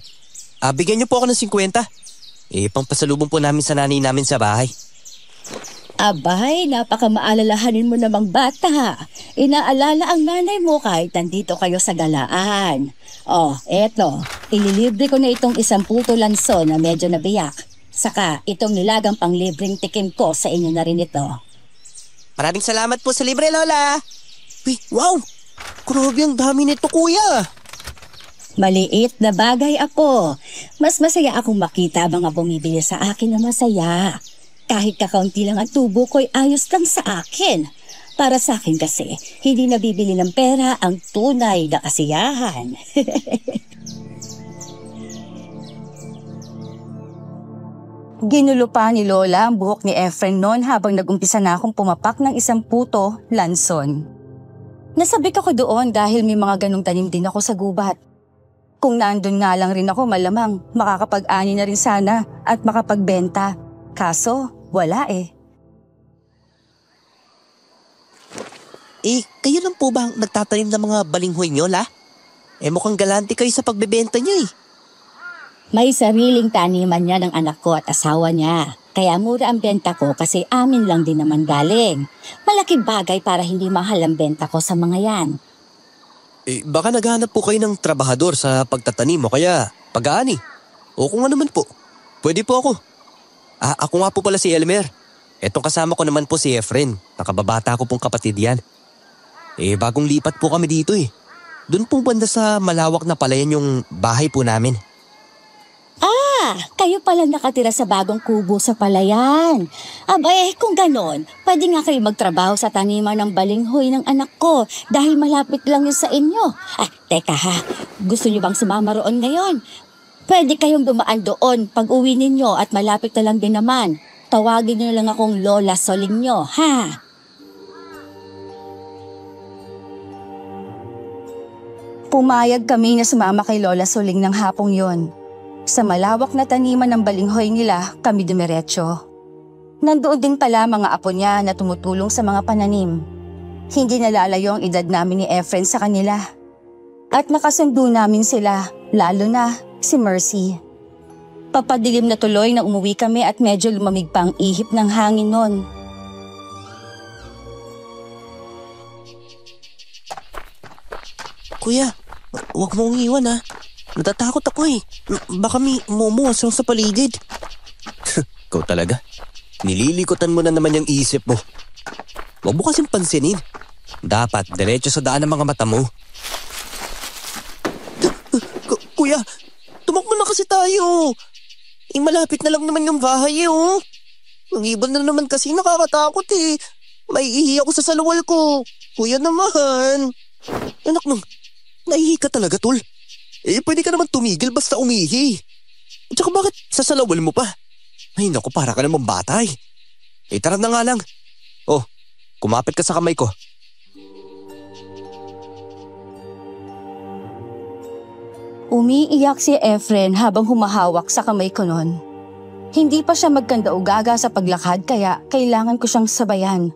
S3: Bigyan niyo po ako ng 50. Pampasalubong po namin sa nanay namin sa bahay.
S1: Abay, napakamaalalahanin mo namang bata. Inaalala ang nanay mo kahit nandito kayo sa galaan. Oh, eto, ililibre ko na itong 10 lanso na medyo nabiyak. Saka itong nilagang panglibreng tikim ko sa inyo na rin ito.
S4: Maraming salamat po sa libre, Lola. Uy, wow! Grabe ang dami nito, kuya.
S1: Maliit na bagay ako. Mas masaya akong makita mga bumibili sa akin na masaya. Kahit kakaunti lang ang tubo ko'y ayos lang sa akin. Para sa akin kasi, hindi nabibili ng pera ang tunay na kasiyahan. Ginulo pa ni Lola ang buhok ni Efren noon habang nag-umpisa na akong pumapak ng 10 lanson. Nasabik ako doon dahil may mga ganong tanim din ako sa gubat. Kung nandun nga lang rin ako, malamang makakapag-ani na rin sana at makapagbenta. Kaso, wala eh.
S4: Kayo lang po ba ang nagtatanim ng mga balinghoy nyo, La? Mukhang galante kayo sa pagbebenta nyo eh.
S1: May sariling taniman niya ng anak ko at asawa niya. Kaya mura ang benta ko kasi amin lang din naman galing. Malaking bagay para hindi mahal ang benta ko sa mga yan.
S3: Baka naghahanap po kayo ng trabahador sa pagtatanim o kaya pag-aani. O kung ano man po, pwede po ako. Ako nga po pala si Elmer. Etong kasama ko naman po si Efren. Nakababata ko pong kapatid yan. Bagong lipat po kami dito eh. Doon po banda sa malawak na palayan yung bahay po namin.
S1: Kayo pala nakatira sa bagong kubo sa palayan. Abay, kung ganon, pwede nga kayo magtrabaho sa taniman ng balinghoy ng anak ko dahil malapit lang yun sa inyo. Teka ha, gusto niyo bang sumama roon ngayon? Pwede kayong dumaan doon pag uwi ninyo at malapit na lang din naman. Tawagin niyo lang akong Lola Soligno, ha? Pumayag kami na sumama kay Lola Soling ng hapong yon. Sa malawak na taniman ng balinghoy nila, kami dumiretso. Nandoon din pala mga apo niya na tumutulong sa mga pananim. Hindi nalalayo ang edad namin ni Efren sa kanila. At nakasundo namin sila, lalo na si Mercy. Papadilim na tuloy na umuwi kami at medyo lumamig pa ang ihip ng hangin noon.
S4: Kuya, huwag mong iwan ha. Natatakot ako eh. Baka may mumuwas lang sa paligid.
S3: Ikaw talaga. Nililikotan mo na naman yung isip mo. Huwag mo kasing pansinin. Dapat diretso sa daan ng mga mata mo.
S4: Kuya, tumakbo na kasi tayo. Malapit na lang naman yung bahay eh oh. Ang ibon na naman kasi nakakatakot eh. May ihi ako sa salawal ko. Kuya naman. Anak nung, naihi ka talaga tol. Pwede ka naman tumigil basta umihi. At saka bakit sasalawal mo pa? Ay naku, para ka naman bata eh. Tara na nga lang. Oh, kumapit ka sa kamay ko.
S1: Umiiyak si Efren habang humahawak sa kamay ko noon. Hindi pa siya magkanda-ugaga sa paglakad kaya kailangan ko siyang sabayan.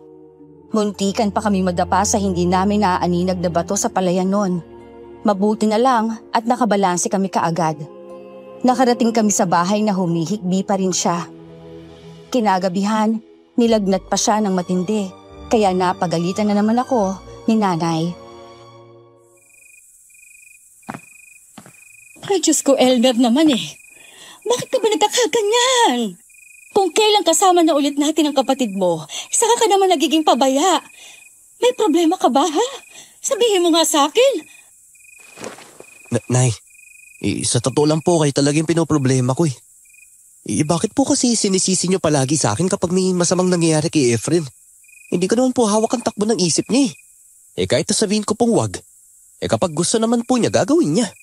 S1: Muntikan pa kami madapa sa hindi namin naaaninag na bato sa palayan noon. Mabuti na lang at nakabalanse kami kaagad. Nakarating kami sa bahay na humihikbi pa rin siya. Kinagabihan, nilagnat pa siya ng matindi, kaya napagalitan na naman ako ni nanay. Ay, Diyos ko, Elmer naman eh. Bakit ka ba nagkakaganyan? Kung kailan kasama na ulit natin ang kapatid mo, saka ka naman nagiging pabaya. May problema ka ba, ha? Sabihin mo nga sa akin.
S3: Nay, sa totoo lang po kayo talagang pinoproblema ko eh. Bakit po kasi sinisisi niyo palagi sa akin kapag may masamang nangyayari kay Efren? Hindi ko naman po hawak ang takbo ng isip niya eh. Kahit sabihin ko pong wag, kapag gusto naman po niya gagawin niya.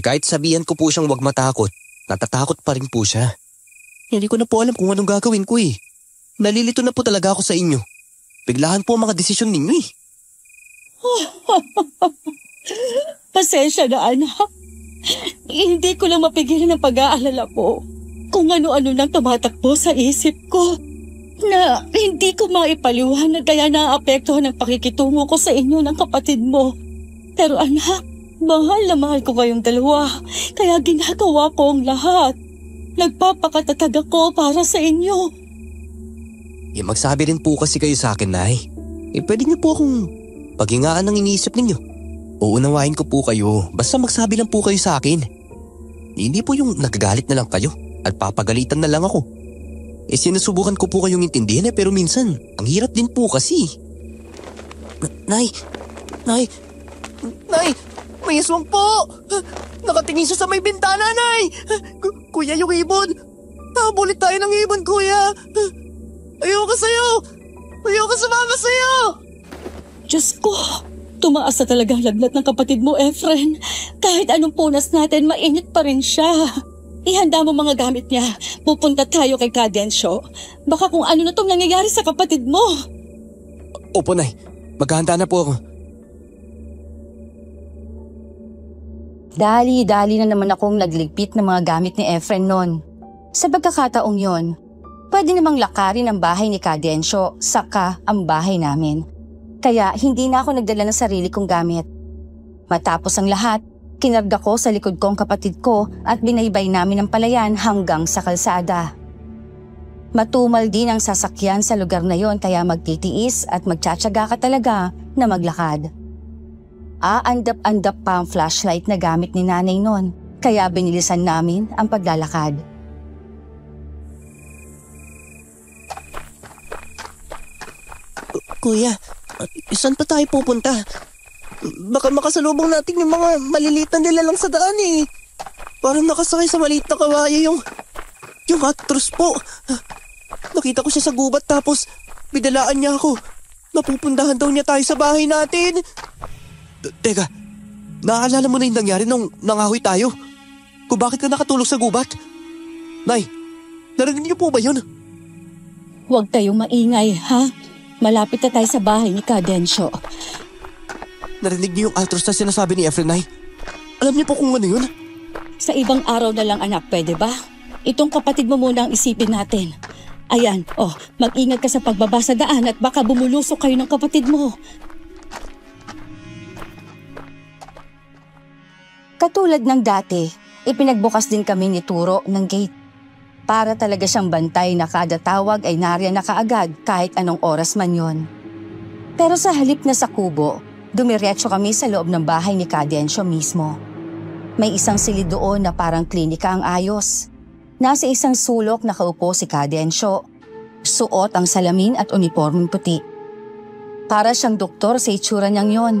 S3: Kahit sabihan ko po siyang wag matakot, natatakot pa rin po siya. Hindi ko na po alam kung anong gagawin ko eh. Nalilito na po talaga ako sa inyo. Biglahan po ang mga desisyon ninyo eh.
S1: Pasensya na, anak. Hindi ko lang mapigilan ang pag-aalala po kung ano-ano nang tumatakbo sa isip ko na hindi ko maipaliwanag kaya naapektuhan ang pakikitungo ko sa inyo ng kapatid mo. Pero anak, mahal na mahal ko kayong dalawa kaya ginagawa ko ang lahat. Nagpapakatatag ako para sa inyo.
S3: Magsabi rin po kasi kayo sa akin, Nay. Pwede niyo po akong paghingaan ng iniisip ninyo. Uunawain ko po kayo, basta magsabi lang po kayo sa akin. Hindi po yung nagagalit na lang kayo at papagalitan na lang ako. Sinusubukan ko po kayong intindihin pero minsan, ang hirap din po kasi.
S4: Nay! Nay! May aswang po! Nakatingin siya sa may bintana, Nay! Kuya, yung ibon! Nakabulit tayo ng ibon, Kuya! Ayoko sa'yo! Ayoko sumama sa'yo!
S1: Diyos ko, tumaas na talaga ang lagnat ng kapatid mo, Efren. Kahit anong punas natin, mainit pa rin siya. Ihanda mo mga gamit niya. Pupunta tayo kay Cadensyo. Baka kung ano na itong nangyayari sa kapatid mo.
S3: Opo, Nay. Maghahanda na po ako.
S1: Dali-dali na naman akong nagligpit ng mga gamit ni Efren noon. Sa pagkakataong yon, pwede namang lakarin ang bahay ni Cadensyo, saka ang bahay namin. Kaya hindi na ako nagdala ng sarili kong gamit. Matapos ang lahat, kinarga ko sa likod kong kapatid ko at binaybay namin ang palayan hanggang sa kalsada. Matumal din ang sasakyan sa lugar na yon kaya magtitiis at magtsatsaga ka talaga na maglakad. Aandap-andap pa ang flashlight na gamit ni nanay noon kaya binilisan namin ang paglalakad.
S4: Kuya, saan pa tayo pupunta? Baka makasalubong natin yung mga maliliit na nilalang sa daan eh. Parang nakasakay sa maliit na kawayo yung actress po. Nakita ko siya sa gubat tapos bidalaan niya ako. Napupundahan daw niya tayo sa bahay natin.
S3: Teka, naaalala mo na yung nangyari nung nangahoy tayo? Kung bakit ka nakatulog sa gubat? Nay, narinig niyo po ba yun?
S1: Huwag kayong maingay, ha? Malapit na tayo sa bahay ni Cadensyo.
S3: Narinig niyo yung altros na sinasabi ni Efren, Nay? Alam niyo po kung ano yun?
S1: Sa ibang araw na lang, anak, pwede ba? Itong kapatid mo muna ang isipin natin. Ayan, mag-ingat ka sa pagbaba sa daan at baka bumulusok kayo ng kapatid mo. Katulad ng dati, ipinagbukas din kami ni Turo ng gate. Para talaga siyang bantay na kada tawag ay nariyan na kaagad kahit anong oras man yon. Pero sa halip na sa kubo, dumiretso kami sa loob ng bahay ni Cadensyo mismo. May isang silid doon na parang klinika ang ayos. Nasa isang sulok nakaupo si Cadensyo. Suot ang salamin at unipormeng puti. Para siyang doktor sa itsura niyang yon.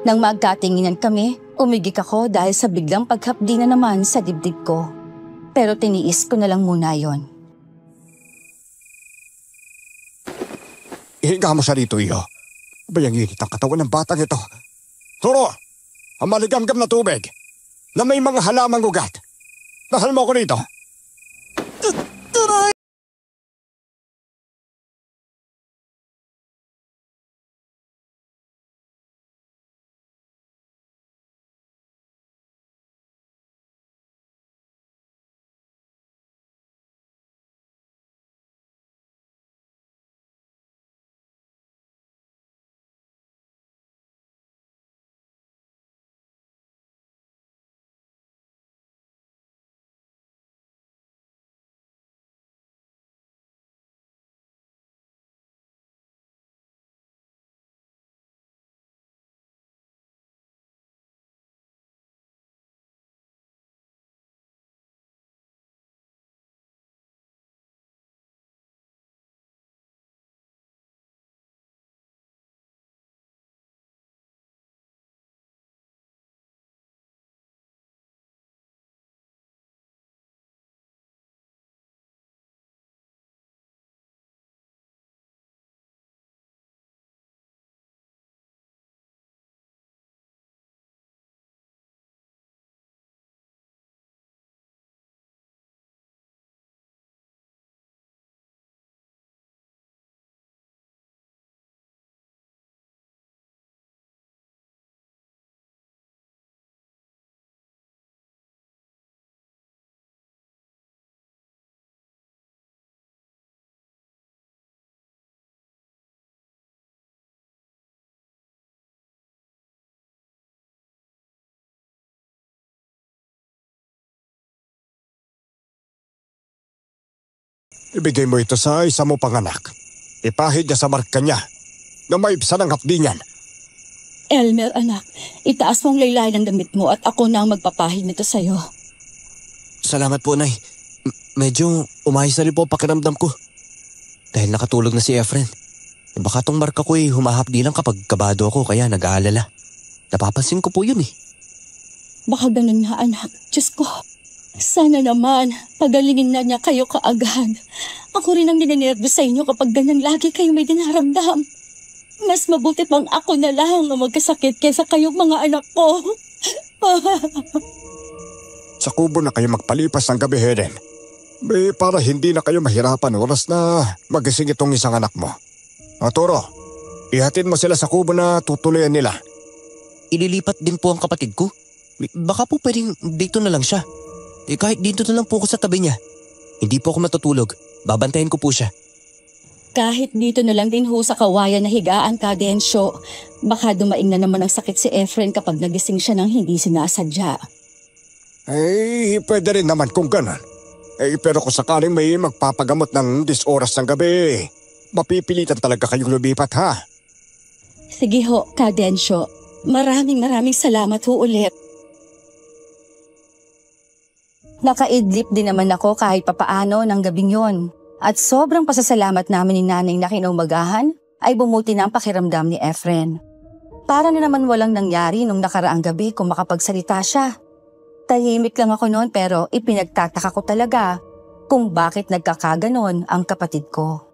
S1: Nang magkatinginan kami, umigik ako dahil sa biglang paghapdi na naman sa dibdib ko. Pero tiniis ko na lang muna yon.
S5: Ihinga mo siya dito, iyo. Bayang init ang katawan ng batang ito. Turo! Ang maligamgam na tubig na may mga halamang ugat. Dahal mo ko rito. ibigay mo ito sa isa mo panganak. Ipahid niya sa marka niya na maibsan ang hapdi niyan.
S1: Elmer, anak, itaas mong laylay ng damit mo at ako na ang magpapahid nito sa'yo.
S3: Salamat po, Nay. Medyo umayos na rin po ang pakiramdam ko. Dahil nakatulog na si Efren. Baka tong marka ko humahapdi lang kapag kabado ako kaya nag-aalala. Napapansin ko po yun eh.
S1: Baka ganun nga, anak. Diyos ko, sana naman pagalingin na niya kayo kaagad. Ako rin ang ninenervous sa inyo kapag ganyan lagi kayo may dinaramdam. Mas mabuti pang ako na lang ang magkasakit kaysa kayong mga anak ko.
S5: Sa kubo na kayo magpalipas ng gabi, Helen. Para hindi na kayo mahirapan oras na magising itong isang anak mo. Toro, ihatid mo sila sa kubo na tutuloyan nila.
S3: Ililipat din po ang kapatid ko. Baka po pwedeng dito na lang siya. Kahit dito na lang po ako sa tabi niya. Hindi po ako matutulog. Babantayan ko po siya.
S1: Kahit dito na lang din ho sa kawayan na higaan ka, Densyo. Baka dumaing na naman ang sakit si Efren kapag nagising siya ng hindi sinasadya.
S5: Pwede rin naman kung ganun. Pero kung sakaling may magpapagamot ng 10 oras ng gabi, mapipilitan talaga kayong lumipat, ha?
S1: Sige ho, Kadensyo. Maraming salamat ho ulit. Nakaidlip din naman ako kahit papaano ng gabing yon. At sobrang pasasalamat namin ni nanay na kinaumagahan ay bumuti na ang pakiramdam ni Efren. Para na naman walang nangyari nung nakaraang gabi kung makapagsalita siya. Tahimik lang ako noon pero ipinagtataka ko talaga kung bakit nagkakaganon ang kapatid ko.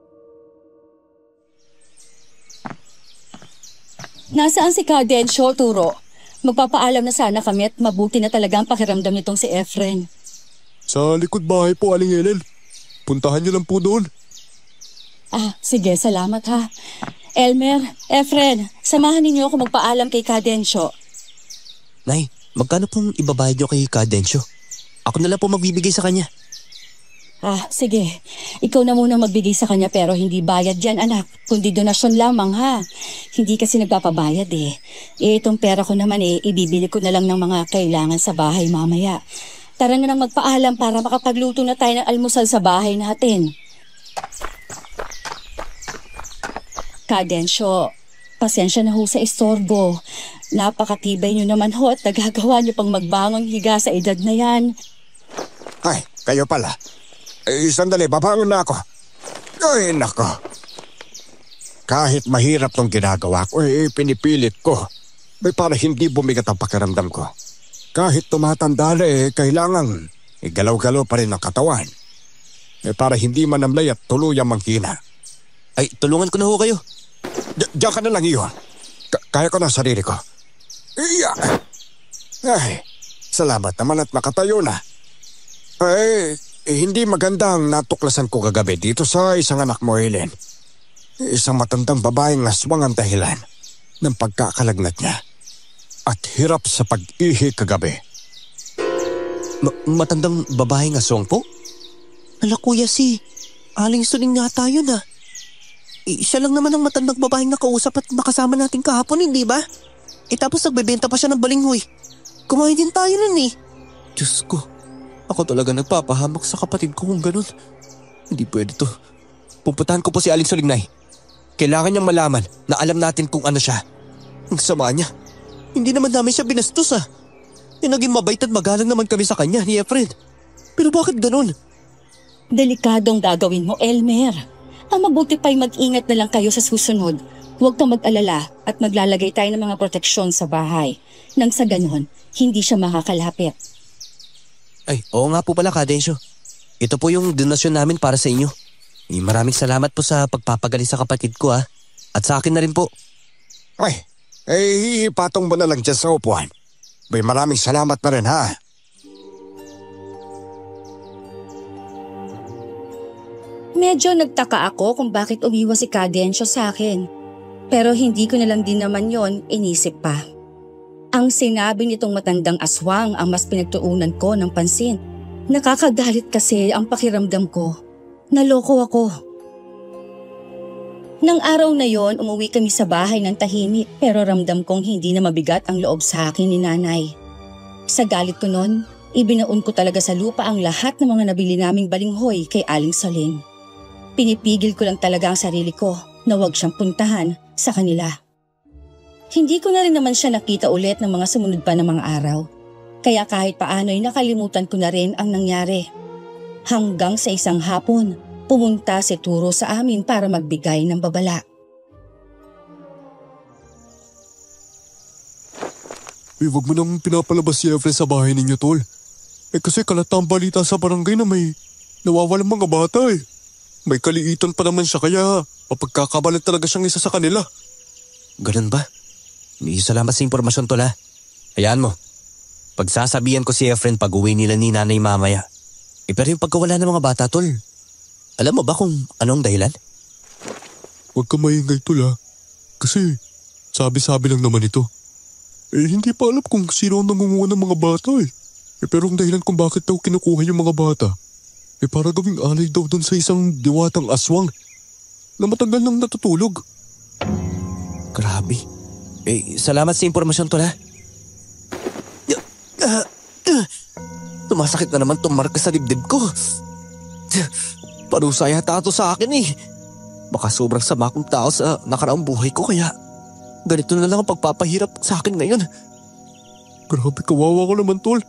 S1: Nasaan si Kadensyo, Turo? Magpapaalam na sana kami at mabuti na talaga ang pakiramdam nitong si Efren.
S2: Sa likod bahay po, Aling Helen. Puntahan niyo lang po doon.
S1: Sige, salamat ha. Elmer, Efren, samahan ninyo ako magpaalam kay Kadensyo.
S3: Nay, magkano pong ibabayad niyo kay Kadensyo? Ako na lang po magbibigay sa kanya.
S1: Sige. Ikaw na muna magbigay sa kanya pero hindi bayad yan, anak. Kundi donasyon lamang, ha. Hindi kasi nagpapabayad eh. Itong pera ko naman ibibili ko na lang ng mga kailangan sa bahay mamaya. Tara na nang magpaalam para makapagluto na tayo ng almusal sa bahay natin. Kadensyo, pasensya na ho sa istorbo. Napakatibay niyo naman ho at nagagawa niyo pang magbangon higa sa edad na yan.
S5: Ay, kayo pala. Sandali, babangon na ako. Ay, nako. Kahit mahirap tong ginagawa ko, pinipilit ko. Para hindi bumigat ang pakiramdam ko. Kahit tumatanda na kailangan galaw-galaw pa rin ang katawan. Para hindi manamlay at tuluyang manghina.
S3: Ay, tulungan ko na ho kayo.
S5: Diyan ka na lang iyon. Kaya ko na sarili ko. Ay, salamat naman at nakatayo na. Hindi magandang natuklasan ko kagabi dito sa isang anak mo, Helen. Isang matandang babaeng aswang ang dahilan ng pagkakalagnat niya at hirap sa pag-ihi kagabi.
S3: Matandang babaeng aswang po? Ala kuya, si Aling Suling nga tayo na. Siya lang naman ang matandang babaeng nakausap at nakasama natin kahapon, hindi ba? Tapos nagbebenta pa siya ng balinghoy. Kumain din tayo nun eh. Diyos ko, ako talaga nagpapahamak sa kapatid ko kung ganun. Hindi pwede to. Pupuntahan ko po si Aling Suling, Nay. Kailangan niyang malaman na alam natin kung ano siya. Ang sama niya. Hindi naman namin siya binastos naging mabait at magalang naman kami sa kanya ni Efren. Pero bakit ganun?
S1: Delikadong gagawin mo, Elmer. Ang mabuti pa'y mag-ingat na lang kayo sa susunod. Huwag kang mag-alala at maglalagay tayo ng mga proteksyon sa bahay. Nang sa ganon, hindi siya makakalapit.
S3: Ay, oo nga po pala, Kadensyo. Ito po yung donasyon namin para sa inyo. Maraming salamat po sa pagpapagaling sa kapatid ko at sa akin na rin po.
S5: Ay, hihipatong mo na lang dyan sa upuan. Maraming salamat na rin, ha?
S1: Medyo nagtaka ako kung bakit umiwas si Kadensyo sa akin. Pero hindi ko na lang din naman yon inisip pa. Ang sinabi nitong matandang aswang ang mas pinagtuunan ko ng pansin. Nakakagalit kasi ang pakiramdam ko. Naloko ako. Nang araw na yon, umuwi kami sa bahay ng tahimik pero ramdam kong hindi na mabigat ang loob sa akin ni nanay. Sa galit ko noon, ibinaon ko talaga sa lupa ang lahat ng mga nabili naming balinghoy kay Aling Soling. Pinipigil ko lang talaga ang sarili ko na huwag siyang puntahan sa kanila. Hindi ko na rin naman siya nakita ulit ng mga sumunod pa na mga araw. Kaya kahit paano'y nakalimutan ko na rin ang nangyari. Hanggang sa isang hapon, pumunta si Turo sa amin para magbigay ng babala.
S2: Wag mo nang pinapalabas si Efren sa bahay ninyo, tol. Kasi kalatang balita sa barangay na may nawawalang mga bata eh. May kaliitan pa naman siya kaya mapagkakabalan talaga siyang isa sa kanila.
S3: Ganun ba? Salamat sa impormasyon, tol ha. Hayaan mo. Pagsasabihan ko si Efren pag uwi nila ni nanay mamaya. Pero yung pagkawala ng mga bata, tol, alam mo ba kung anong dahilan?
S2: Huwag ka maingay, tol ha. Kasi sabi-sabi lang naman ito. Hindi pa alam kung sino ang nangunguha ng mga bata eh. Pero ang dahilan kung bakit daw kinukuha yung mga bata, para gawing alay daw dun sa isang diwatang aswang na matagal nang natutulog.
S3: Grabe. Salamat sa impormasyon, tol ha. Tumasakit na naman itong marka sa dibdib ko. Parusa yata ito sa akin eh. Baka sobrang sama kong tao sa nakaraang buhay ko kaya ganito na lang ang pagpapahirap sa akin ngayon.
S2: Grabe, kawawa ko naman, tol.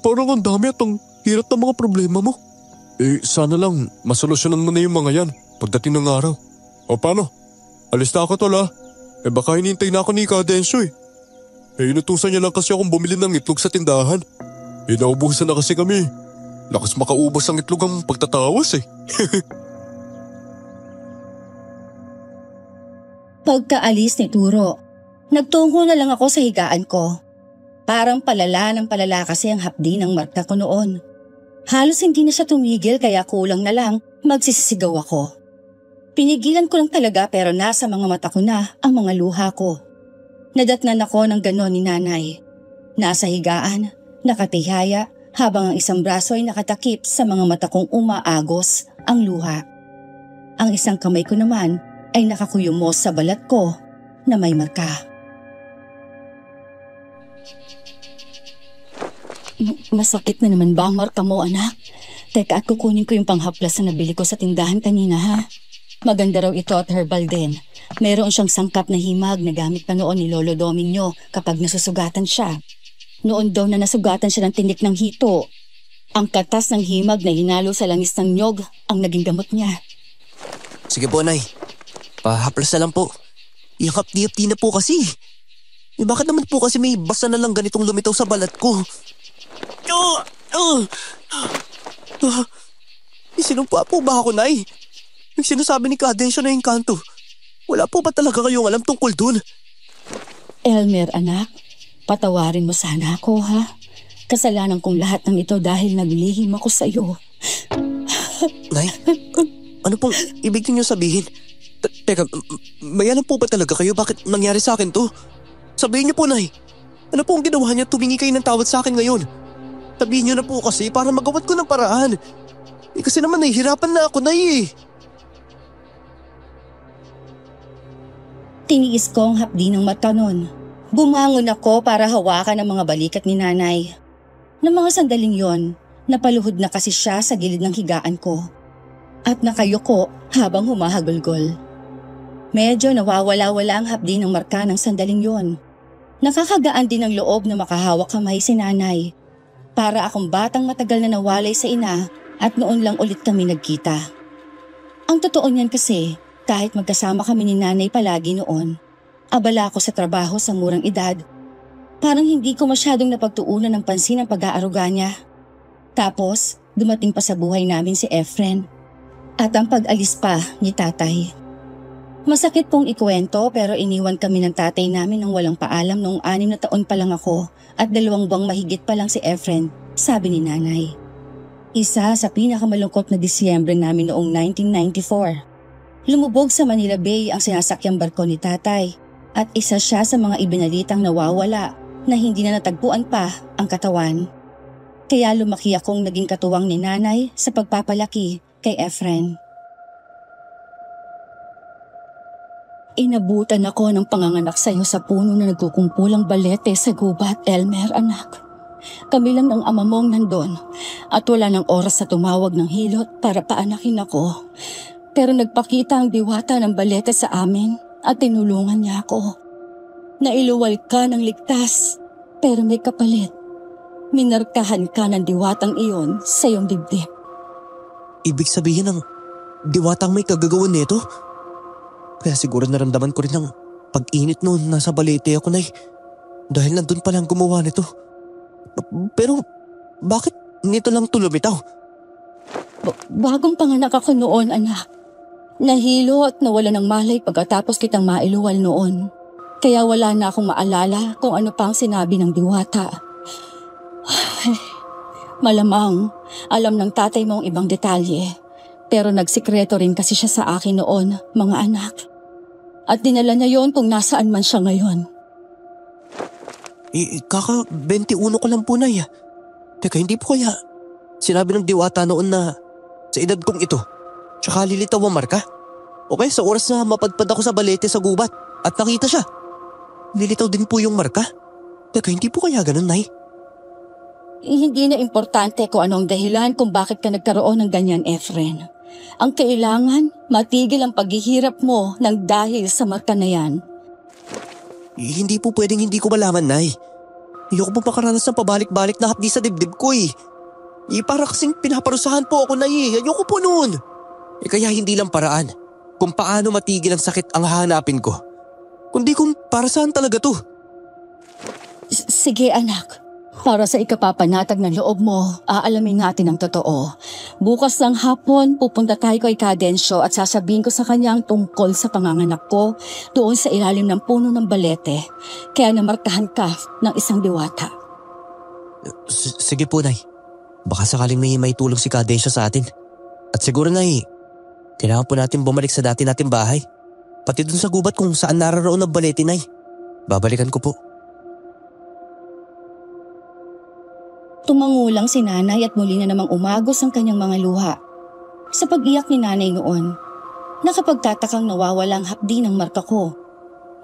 S2: Parang ang dami at ang hirap ng mga problema mo. Sana lang masolusyonan mo na yung mga yan pagdating ng araw. O paano? Alis na ako, tol ha. Baka hinintay na ako ni Cadensyo eh. Inutusan niya lang kasi akong bumili ng itlog sa tindahan. Naubusan na kasi kami. Lakas makaubos ang itlog ang pagtatawas eh.
S1: Pagkaalis ni Turo, nagtungo na lang ako sa higaan ko. Parang palala ng palala kasi ang hapdi ng marka ko noon. Halos hindi na siya tumigil kaya kulang na lang magsisisigaw ako. Pinigilan ko lang talaga pero nasa mga mata ko na ang mga luha ko. Nadatnan ako ng ganon ni nanay. Nasa higaan, nakatihaya habang ang isang braso ay nakatakip sa mga mata kong umaagos ang luha. Ang isang kamay ko naman ay nakakuyumos sa balat ko na may marka. Masakit na naman ba ang marka mo, anak? Teka at kukunin ko yung panghaplas na nabili ko sa tindahan kanina ha. Maganda raw ito at herbal din. Meron siyang sangkap na himag na gamit pa noon ni Lolo Domingo kapag nasusugatan siya. Noon daw na nasugatan siya ng tinik ng hito. Ang katas ng himag na hinalo sa langis ng nyog ang naging gamot niya.
S3: Sige po, Nay. Pahaplas na lang po. Ihap-di-hapdi na po kasi. Bakit naman po kasi may basa na lang ganitong lumitaw sa balat ko? Sinumpa po ba ako, Nay? Yung sinasabi ni Cadensyo na yung kanto. Wala po ba talaga kayong alam tungkol dun?
S1: Elmer, anak, patawarin mo sana ako, ha? Kasalanan kong lahat ng ito dahil naglihim ako sa iyo.
S3: Nay, ano pong ibig niyo sabihin? Teka, may alam po ba talaga kayo bakit nangyari sa akin to? Sabihin niyo po, Nay. Ano po ang ginawa niya tumingi kayo ng tawad sa akin ngayon? Sabihin niyo na po kasi para magawan ko ng paraan. Kasi naman nahihirapan na ako, Nay eh.
S1: Tiniis ko ang hapdi ng mata nun. Bumangon ako para hawakan ang mga balikat ni nanay. Ng mga sandaling yon, napaluhod na kasi siya sa gilid ng higaan ko. At nakayuko habang humahagulgol. Medyo nawawala-wala ang hapdi ng marka ng sandaling yon. Nakakagaan din ang loob na makahawak kamay si nanay. Para akong batang matagal na nawalay sa ina at noon lang ulit kami nagkita. Ang totoo niyan kasi, kahit magkasama kami ni nanay palagi noon, abala ako sa trabaho sa murang edad. Parang hindi ko masyadong napagtuunan ng pansin ang pag-aaruga niya. Tapos, dumating pa sa buhay namin si Efren. At ang pag-alis pa ni tatay. Masakit pong ikwento pero iniwan kami ng tatay namin nang walang paalam noong 6 na taon pa lang ako at 2 buwang mahigit pa lang si Efren, sabi ni nanay. Isa sa pinakamalungkot na Disyembre namin noong 1994. Lumubog sa Manila Bay ang sinasakyang barko ni tatay at isa siya sa mga ibinalitang nawawala na hindi na natagpuan pa ang katawan. Kaya lumaki akong naging katuwang ni nanay sa pagpapalaki kay Efren. Inabutan ako ng panganganak sa iyo sa puno na nagkukumpulang balete sa gubat, Elmer, anak. Kami lang ng ama mong nandun at wala ng oras sa tumawag ng hilot para paanakin ako. Pero nagpakita ang diwata ng balete sa amin at tinulungan niya ako. Nailuwal ka ng ligtas, pero may kapalit. Minarkahan ka ng diwatang iyon sa iyong dibdib.
S3: Ibig sabihin ng diwatang may kagagawan nito? Kaya siguro naramdaman ko rin ang pag-init noon nasa balete ako, Nay. Dahil nandun palang gumawa nito. Pero bakit nito lang tulumitaw?
S1: Bagong panganak ako noon, anak. Nahilo at nawala ng malay pagkatapos kitang mailuwal noon. Kaya wala na akong maalala kung ano pang sinabi ng diwata. Malamang alam ng tatay mo ang ibang detalye. Pero nagsikreto rin kasi siya sa akin noon, mga anak. At dinala niya yon kung nasaan man siya ngayon.
S3: Kaka 21 ko lang po, Nay. Teka, hindi po kaya sinabi ng diwata noon na sa edad kong ito, tsaka lilitaw ang marka? O kaya sa oras na mapadpad ako sa balete sa gubat at nakita siya, lilitaw din po yung marka? Teka, hindi po kaya ganun, Nay?
S1: Hindi na importante kung anong dahilan kung bakit ka nagkaroon ng ganyan, Efren. Ang kailangan, matigil ang paghihirap mo ng dahil sa marka na yan.
S3: Hindi po pwedeng hindi ko malaman, Nay. Ayoko po makaranas ng pabalik-balik na hapdi sa dibdib ko eh. Para kasing pinaparusahan po ako, Nay. Ayoko po noon. Kaya hindi lang paraan kung paano matigil ang sakit ang hahanapin ko. Kundi kung para saan talaga to.
S1: Sige, anak. Para sa ikapapanatag ng loob mo, aalamin natin ang totoo. Bukas ng hapon, pupunta tayo kay Cadensyo at sasabihin ko sa kanya ang tungkol sa panganganak ko doon sa ilalim ng puno ng balete. Kaya namarkahan ka ng isang diwata.
S3: Sige po, Nay. Baka sakaling may tulong si Cadensyo sa atin. At siguro, Nay, kailangan po natin bumalik sa dati nating bahay. Pati dun sa gubat kung saan naroroon ang balete, Nay. Babalikan ko po.
S1: Tumangulang si nanay at muli na namang umagos ang kanyang mga luha. Sa pag-iyak ni nanay noon, nakapagtatakang nawawala ang hapdi ng marka ko.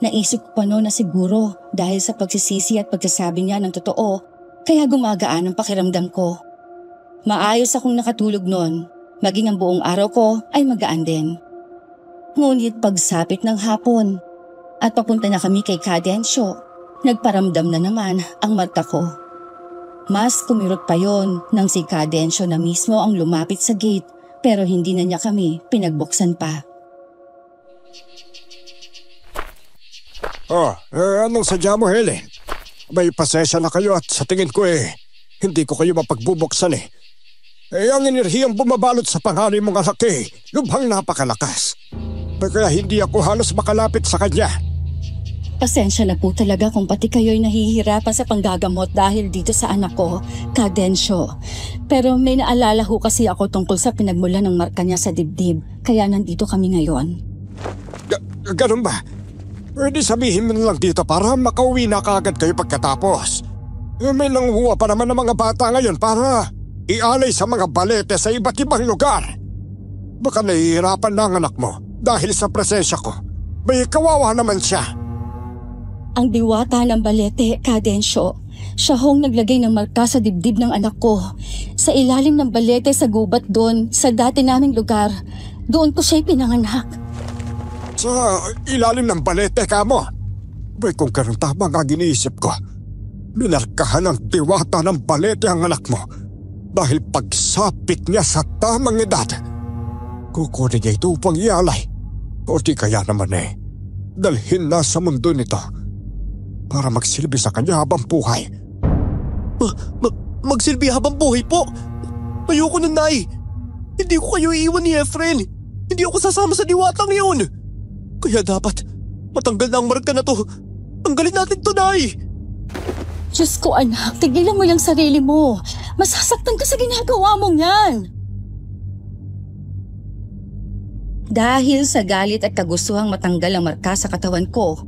S1: Naisip ko pa noon na siguro dahil sa pagsisisi at pagsasabi niya ng totoo, kaya gumagaan ang pakiramdam ko. Maayos akong nakatulog noon, maging ang buong araw ko ay magaan din. Ngunit pagsapit ng hapon at papunta na kami kay Cadensyo, nagparamdam na naman ang marka ko. Mas kumirot pa yon nang si Cadensyo na mismo ang lumapit sa gate pero hindi na niya kami pinagbuksan pa.
S5: Anong sadya mo, Helen? May pasensya na kayo at sa tingin ko hindi ko kayo mapagbubuksan . Ang enerhiyang bumabalot sa panganay mong anak lubhang napakalakas. Kaya hindi ako halos makalapit sa kanya.
S1: Pasensya na po talaga kung pati kayo'y nahihirapan sa panggagamot dahil dito sa anak ko, Cadensyo. Pero may naalala ho kasi ako tungkol sa pinagmula ng marka niya sa dibdib, kaya nandito kami ngayon.
S5: Ganun ba? Pwede sabihin mo lang dito para makauwi na kaagad kayo pagkatapos. May nanguha pa naman ng mga bata ngayon para ialay sa mga balete sa iba't ibang lugar. Baka nahihirapan na ang anak mo dahil sa presensya ko. May kawawa naman siya.
S1: Ang diwata ng balete, Cadensyo, siya hong naglagay ng marka sa dibdib ng anak ko. Sa ilalim ng balete sa gubat doon, sa dati naming lugar, doon ko siya'y pinanganak.
S5: Sa ilalim ng balete ka mo? Bay, kung ganun tama nga giniisip ko, binarkahan ng diwata ng balete ang anak mo dahil pagsapit niya sa tamang edad. Kukunin niya ito upang ialay. O di kaya naman dalhin na sa mundo nito para magsilbi sa kanya habang buhay.
S3: Magsilbi habang buhay po? Ayoko na, Nay. Hindi ko kayo iiwan ni Efren. Hindi ako sasama sa diwatang yun. Kaya dapat matanggal na ang marka na to. Tanggalin natin to, Nay.
S1: Diyos ko, anak, tigilan mo yung sarili mo. Masasaktan ka sa ginagawa mong yan. Dahil sa galit at kagustuhang matanggal ang marka sa katawan ko,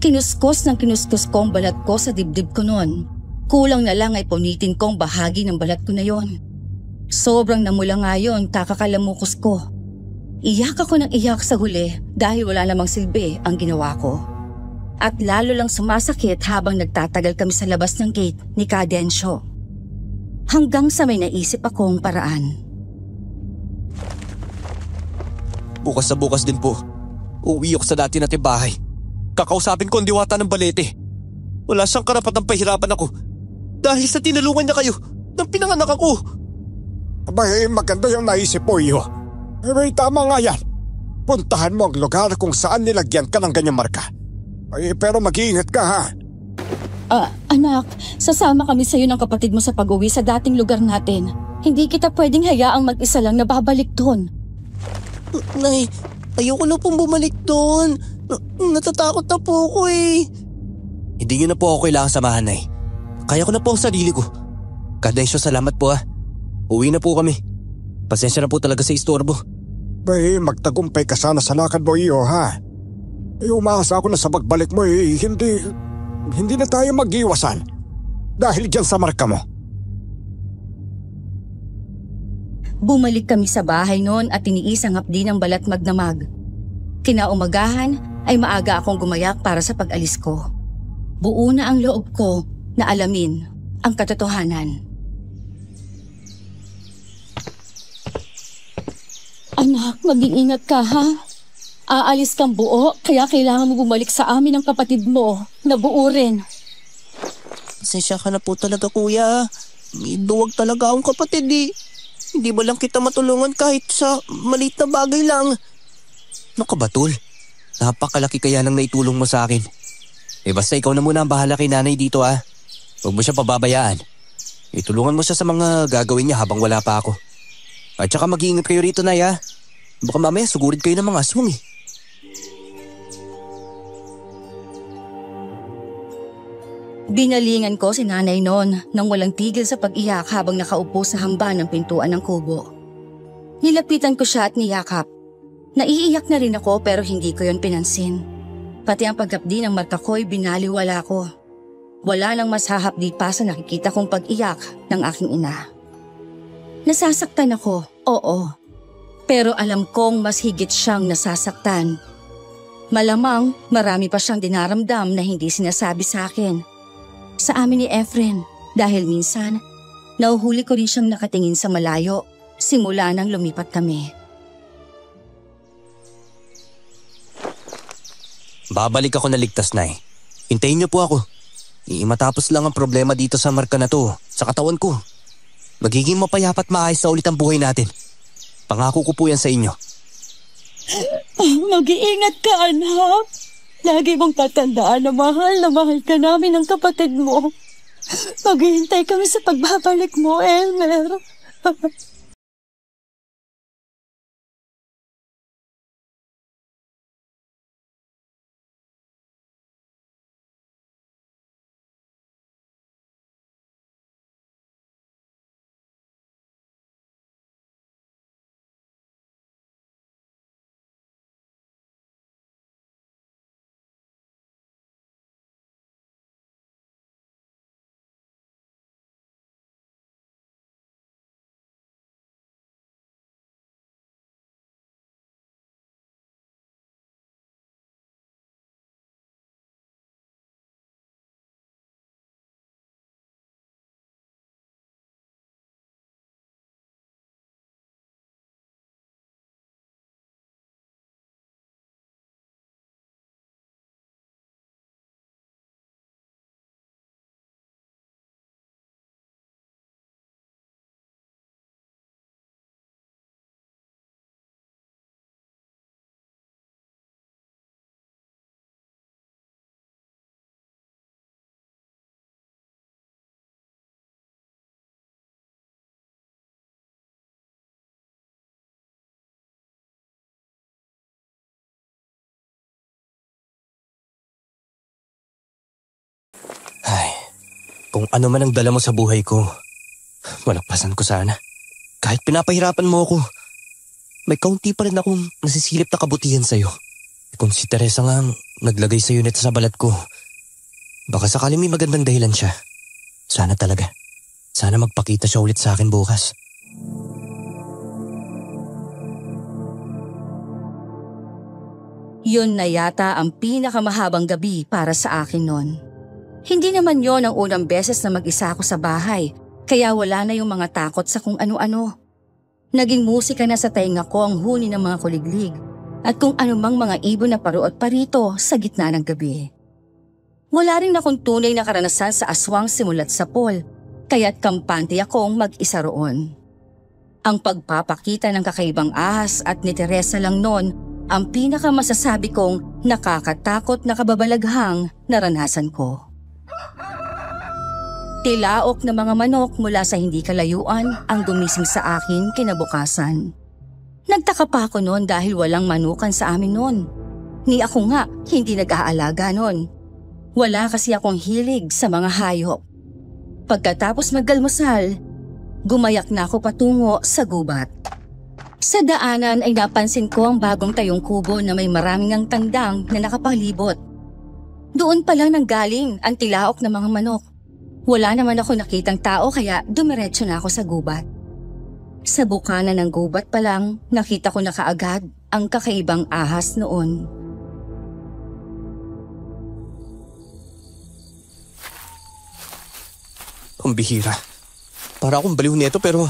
S1: kinuskos ko ang balat ko sa dibdib ko noon. Kulang na lang ay punitin ko ang bahagi ng balat ko na yon. Sobrang namula nga yun, kakakalamukos ko. Iyak ako ng iyak sa huli dahil wala namang silbi ang ginawa ko. At lalo lang sumasakit habang nagtatagal kami sa labas ng gate ni Cadensyo. Hanggang sa may naisip akong paraan.
S3: Bukas sa bukas din po, uuwi ako sa dati nating bahay. Kakausapin ko ang diwata ng balete. Wala siyang karapatang pahirapan ako dahil sa tinulungan niya kayo nang pinanganak ako.
S5: Abay, maganda yung naisip mo, iyo. May tama nga yan. Puntahan mo ang lugar kung saan nilagyan ka ng ganyang marka. Ay, pero mag-iingat ka, ha?
S1: Anak, sasama kami sa'yo ng kapatid mo sa pag-uwi sa dating lugar natin. Hindi kita pwedeng hayaang mag-isa lang na babalik doon.
S4: Nay, ayoko na pong bumalik doon. Natatakot na po ako eh.
S3: Hindi niyo na po ako kailangan samahan, Nay. Kaya ko na po ang sarili ko. Kadensyo, salamat po ha. Uwi na po kami. Pasensya na po talaga sa istorbo.
S5: Bay, magtagumpay ka sana sa lakad mo, iyo, ha? Umaasa ako na sa pagbalik mo, hindi na tayo mag-iwasan. Dahil dyan sa marka mo.
S1: Bumalik kami sa bahay noon at tiniis ang hapdi ng balat magdamag. Kinaumagahan ay maaga akong gumayak para sa pag-alis ko. Buo na ang loob ko na alamin ang katotohanan. Anak, mag-iingat ka ha. Aalis kang buo kaya kailangan mo bumalik sa amin ang kapatid mo na buo rin.
S4: Pasensya ka na po talaga kuya. Duwag talaga akong kapatid eh. Hindi mo lang kita matulungan kahit sa maliit na bagay lang.
S3: Ano ka ba, Tol? Napakalaki kaya nang naitulong mo sa akin. Basta ikaw na muna ang bahala kay nanay dito ha. Huwag mo siya pababayaan. Itulungan mo siya sa mga gagawin niya habang wala pa ako. At saka mag-iingat kayo rito, Nay ha. Baka mamaya sugurid kayo ng mga aswang eh.
S1: Binalingan ko si nanay noon nang walang tigil sa pag-iyak habang nakaupo sa hamba ng pintuan ng kubo. Nilapitan ko siya at niyakap. Naiiyak na rin ako pero hindi ko yon pinansin. Pati ang paghapdi ng marka ko'y binaliwala ko. Wala nang mas hahapdi pa sa nakikita kong pag-iyak ng aking ina. Nasasaktan ako, oo. Pero alam kong mas higit siyang nasasaktan. Malamang marami pa siyang dinaramdam na hindi sinasabi sa akin. Sa amin ni Efren dahil minsan nauhuli ko rin siyang nakatingin sa malayo simula nang lumipat kami.
S3: Babalik ako na ligtas, Nay. Hintayin niyo po ako. Matapos lang ang problema dito sa marka na to, sa katawan ko. Magiging mapayapat maayos na ulit ang buhay natin. Pangako ko po yan sa inyo.
S1: Mag-iingat ka, anak. Lagi mong tatandaan na mahal ka namin ng kapatid mo. Maghihintay kami sa pagbabalik mo, Elmer.
S3: Ay, kung ano man ang dala mo sa buhay ko, malagpasan ko sana. Kahit pinapahirapan mo ako, may kaunti pa rin akong nasisilip na kabutihan sa'yo. Kung si Teresa nga ang naglagay sa'yo nito sa balat ko, baka sakali may magandang dahilan siya. Sana talaga. Sana magpakita siya ulit sa akin bukas.
S1: Yun na yata ang pinakamahabang gabi para sa akin noon. Hindi naman yon ang unang beses na mag-isa ako sa bahay, kaya wala na yung mga takot sa kung ano-ano. Naging musika na sa tainga ko ang huni ng mga kuliglig at kung anumang mga ibon na paruot pa rito sa gitna ng gabi. Wala rin akong tunay na karanasan sa aswang simulat sa pool, kaya't kampante akong mag-isa roon. Ang pagpapakita ng kakaibang ahas at ni Teresa lang noon ang pinakamasasabi kong nakakatakot na kababalaghang naranasan ko. Tilaok na mga manok mula sa hindi kalayuan ang gumising sa akin kinabukasan. Nagtaka pa ako noon dahil walang manukan sa amin noon. Ni ako nga hindi nag-aalaga noon. Wala kasi akong hilig sa mga hayop. Pagkatapos maggalmusal, gumayak na ako patungo sa gubat. Sa daanan ay napansin ko ang bagong tayong kubo na may maraming ang tandang na nakapalibot. Doon pa lang nanggaling ang tilaok ng mga manok. Wala naman ako nakitang tao kaya dumiretso na ako sa gubat. Sa bukana ng gubat pa lang, nakita ko na kaagad ang kakaibang ahas noon.
S3: Ang bihira. Para akong baliw nito pero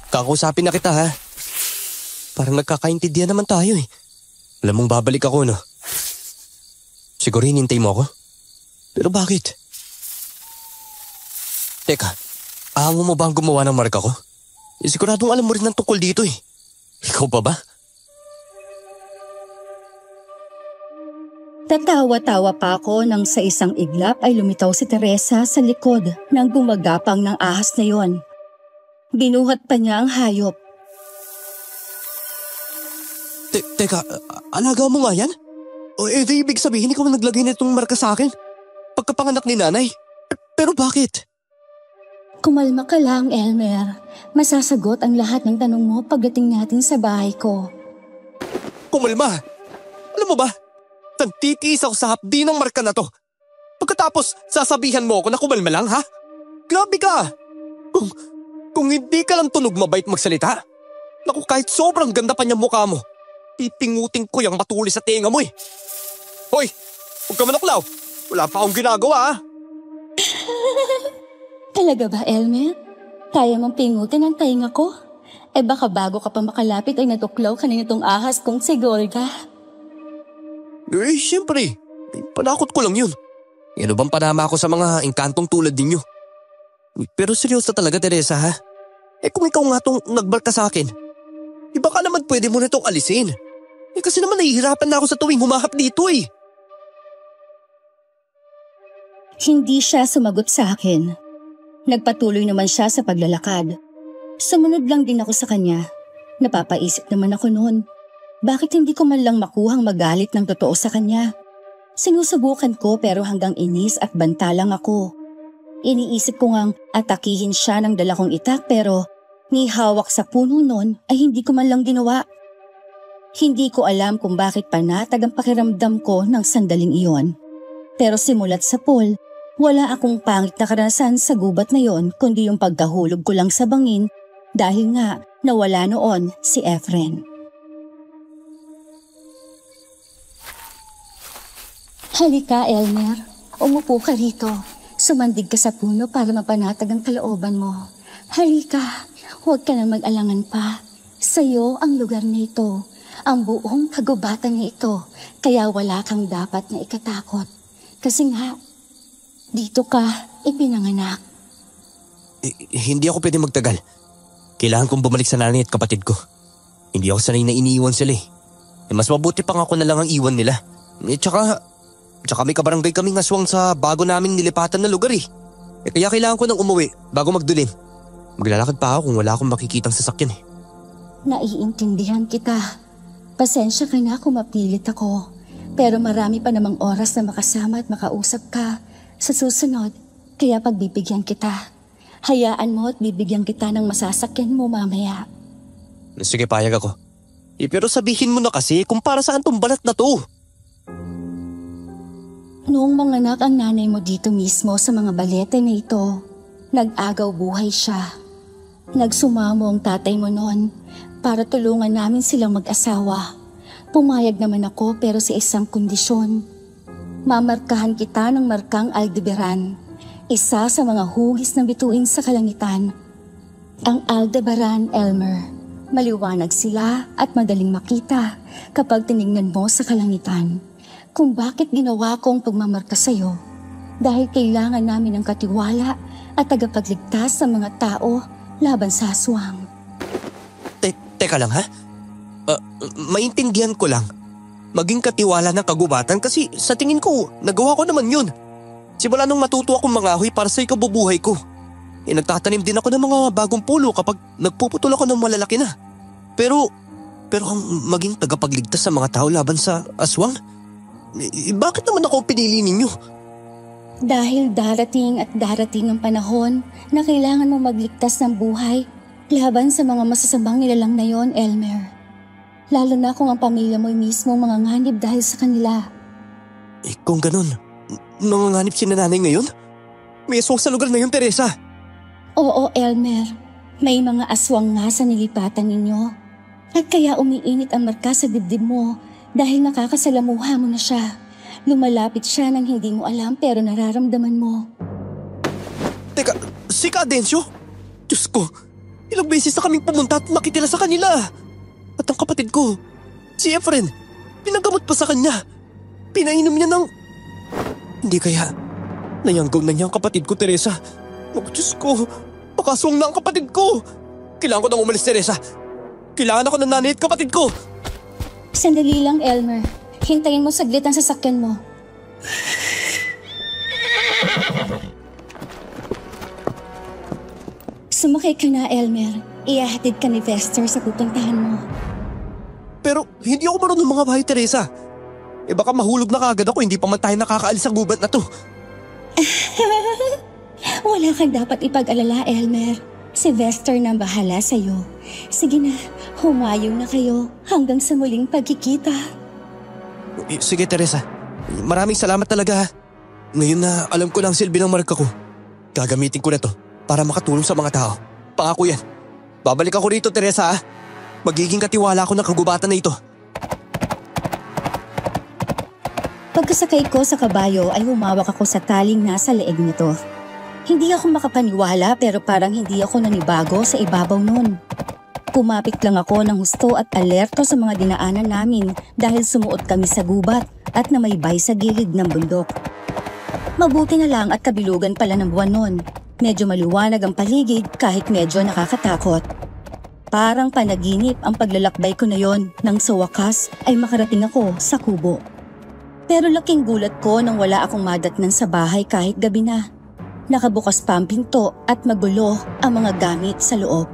S3: kakausapin na kita ha. Parang nagkakaintindihan naman tayo eh. Alam mong babalik ako no? Siguro hinintay mo ako? Pero bakit? Teka, ahamo mo ba ang gumawa ng marka ko? Siguradong alam mo rin ng tungkol dito eh. Ikaw pa ba?
S1: Tatawa-tawa pa ako nang sa isang iglap ay lumitaw si Teresa sa likod ng gumagapang ng ahas na yon. Binuhat pa niya ang hayop.
S3: Teka, alaga mo nga yan? O di ibig sabihin ikaw ang naglagay nitong marka sa akin? Pagkapanganak ni nanay? Pero bakit?
S1: Kumalma ka lang, Elmer. Masasagot ang lahat ng tanong mo pagdating natin sa bahay ko.
S3: Kumalma! Alam mo ba? Tantitiis ako sa hapdi ng marka na to. Pagkatapos, sasabihan mo ako na kumalma lang, ha? Grabe ka! Kung hindi ka lang tunog mabait magsalita, naku kahit sobrang ganda pa niya mukha mo, pipingutin ko yung matulis sa tenga mo eh. Hoy! Huwag ka manaklaw! Wala pa akong ginagawa, ha?
S1: Talaga ba, Elmer? Kaya mong pingutin ang tainga ko? Eh baka bago ka pa makalapit ay natuklaw ka na nitong ahas kong si Golga.
S3: Eh, siyempre. Panakot ko lang yun. Ano bang panama ako sa mga engkantong tulad ninyo? Pero seryoso talaga, Teresa, ha? Eh kung ikaw nga tong nagbarka sa akin, iba ka naman pwede mo na itong alisin. Eh kasi naman nahihirapan na ako sa tuwing humahap dito eh.
S1: Hindi siya sumagot sa akin. Nagpatuloy naman siya sa paglalakad. Sumunod lang din ako sa kanya. Napapaisip naman ako noon. Bakit hindi ko man lang makuhang magalit ng totoo sa kanya? Sinusubukan ko pero hanggang inis at banta lang ako. Iniisip ko ngang atakihin siya ng dala kong itak pero ni hawak sa puno noon ay hindi ko man lang ginawa. Hindi ko alam kung bakit panatag ang pakiramdam ko ng sandaling iyon. Pero simulat sa pool, wala akong pangit na karanasan sa gubat na yon kundi yung pagkahulog ko lang sa bangin dahil nga nawala noon si Efren. Halika, Elmer. Umupo ka rito. Sumandig ka sa puno para mapanatag ang kalooban mo. Halika, huwag ka na mag-alangan pa. Sa'yo ang lugar na ito, ang buong kagubatan na ito, kaya wala kang dapat na ikatakot. Kasi nga, dito ka ipinanganak.
S3: Hindi ako pwede magtagal. Kailangan kong bumalik sa nanay at kapatid ko. Hindi ako sanay na iniiwan sila eh. Mas mabuti pang ako na lang ang iwan nila. Tsaka may kabarangay kaming aswang sa bago naming nilipatan na lugar eh. Kaya kailangan ko nang umuwi bago magdulim. Maglalakad pa ako kung wala akong makikitang sasakyan eh.
S1: Naiintindihan kita. Pasensya ka na kung mapilit ako. Pero marami pa namang oras na makasama at makausap ka. Sa susunod, kaya pagbibigyan kita. Hayaan mo at bibigyan kita ng masasakyan mo mamaya.
S3: Sige, payag ako. Pero sabihin mo na kasi kung para saan tong balat na to.
S1: Noong manganak ang nanay mo dito mismo sa mga balete na ito, nag-agaw buhay siya. Nagsumamo ang tatay mo noon para tulungan namin silang mag-asawa. Pumayag naman ako pero sa isang kondisyon. Mamarkahan kita ng markang Aldebaran, isa sa mga hugis ng bituin sa kalangitan. Ang Aldebaran, Elmer, Maliwanag sila at madaling makita kapag tinignan mo sa kalangitan kung bakit ginawa kong pagmamarka sa'yo. Dahil kailangan namin ng katiwala at tagapagligtas sa mga tao laban sa aswang.
S3: Teka lang ha? Maintindihan ko lang. Maging katiwala ng kagubatan kasi sa tingin ko, nagawa ko naman yun. Simula nung matuto akong mangahoy para sa ikabubuhay ko. Nagtatanim din ako ng mga bagong pulo kapag nagpuputol ako ng malalaki na. Pero ang maging tagapagligtas sa mga tao laban sa aswang? Bakit naman ako pinili ninyo?
S1: Dahil darating at darating ang panahon na kailangan mo magligtas ng buhay laban sa mga masasamang nilalang na yon, Elmer. Lalo na kung ang pamilya mo'y mismo manganganib dahil sa kanila.
S3: Kung ganun, nanganganib si nanay ngayon? May aswang sa lugar na yun, Teresa.
S1: Oo, Elmer. May mga aswang nga sa nilipatan ninyo. At kaya umiinit ang marka sa dibdib mo dahil nakakasalamuha mo na siya. Lumalapit siya nang hindi mo alam pero nararamdaman mo.
S3: Teka, si Cadencio? Diyos ko, ilang beses na kaming pumunta at nakitila sa kanila. At ang kapatid ko, si Efren, pinagamot pa sa kanya. Pinainom niya ng... Hindi kaya, nayanggaw na niya ang kapatid ko, Teresa. Oh, Diyos ko, pakaswang na ang kapatid ko. Kailangan ko nang umalis, Teresa. Kailangan ako ng nanay at kapatid ko.
S1: Sandali lang, Elmer. Hintayin mo saglit ang sasakyan mo. Sumakay ka na, Elmer. Ihahatid ka ni Vester sa pupuntahan mo.
S3: Pero hindi ako marunong mga bahay, Teresa. Baka mahulog na kagad ako, hindi pa man tayo nakakaalis sa gubat na to.
S1: Wala kang dapat ipag-alala, Elmer. Si Vester na bahala sa'yo. Sige na, humayo na kayo hanggang sa muling pagkikita.
S3: Sige, Teresa. Maraming salamat talaga ha. Ngayon na alam ko lang silbi ng marka ko, gagamitin ko na to para makatulong sa mga tao. Pangako yan. Babalik ako rito, Teresa ha. Magiging katiwala ako ng kagubatan na ito.
S1: Pagkasakay ko sa kabayo ay humawak ako sa taling nasa leeg nito. Hindi ako makapaniwala pero parang hindi ako nanibago sa ibabaw nun. Kumapit lang ako ng husto at alerto sa mga dinaanan namin dahil sumuot kami sa gubat at namaybay sa gilid ng bundok. Mabuti na lang at kabilugan pala ng buwan nun. Medyo maliwanag ang paligid kahit medyo nakakatakot. Parang panaginip ang paglalakbay ko na yon nang sa wakas ay makarating ako sa kubo. Pero laking gulat ko nang wala akong madatnan sa bahay kahit gabi na. Nakabukas pa ang pinto at magulo ang mga gamit sa loob.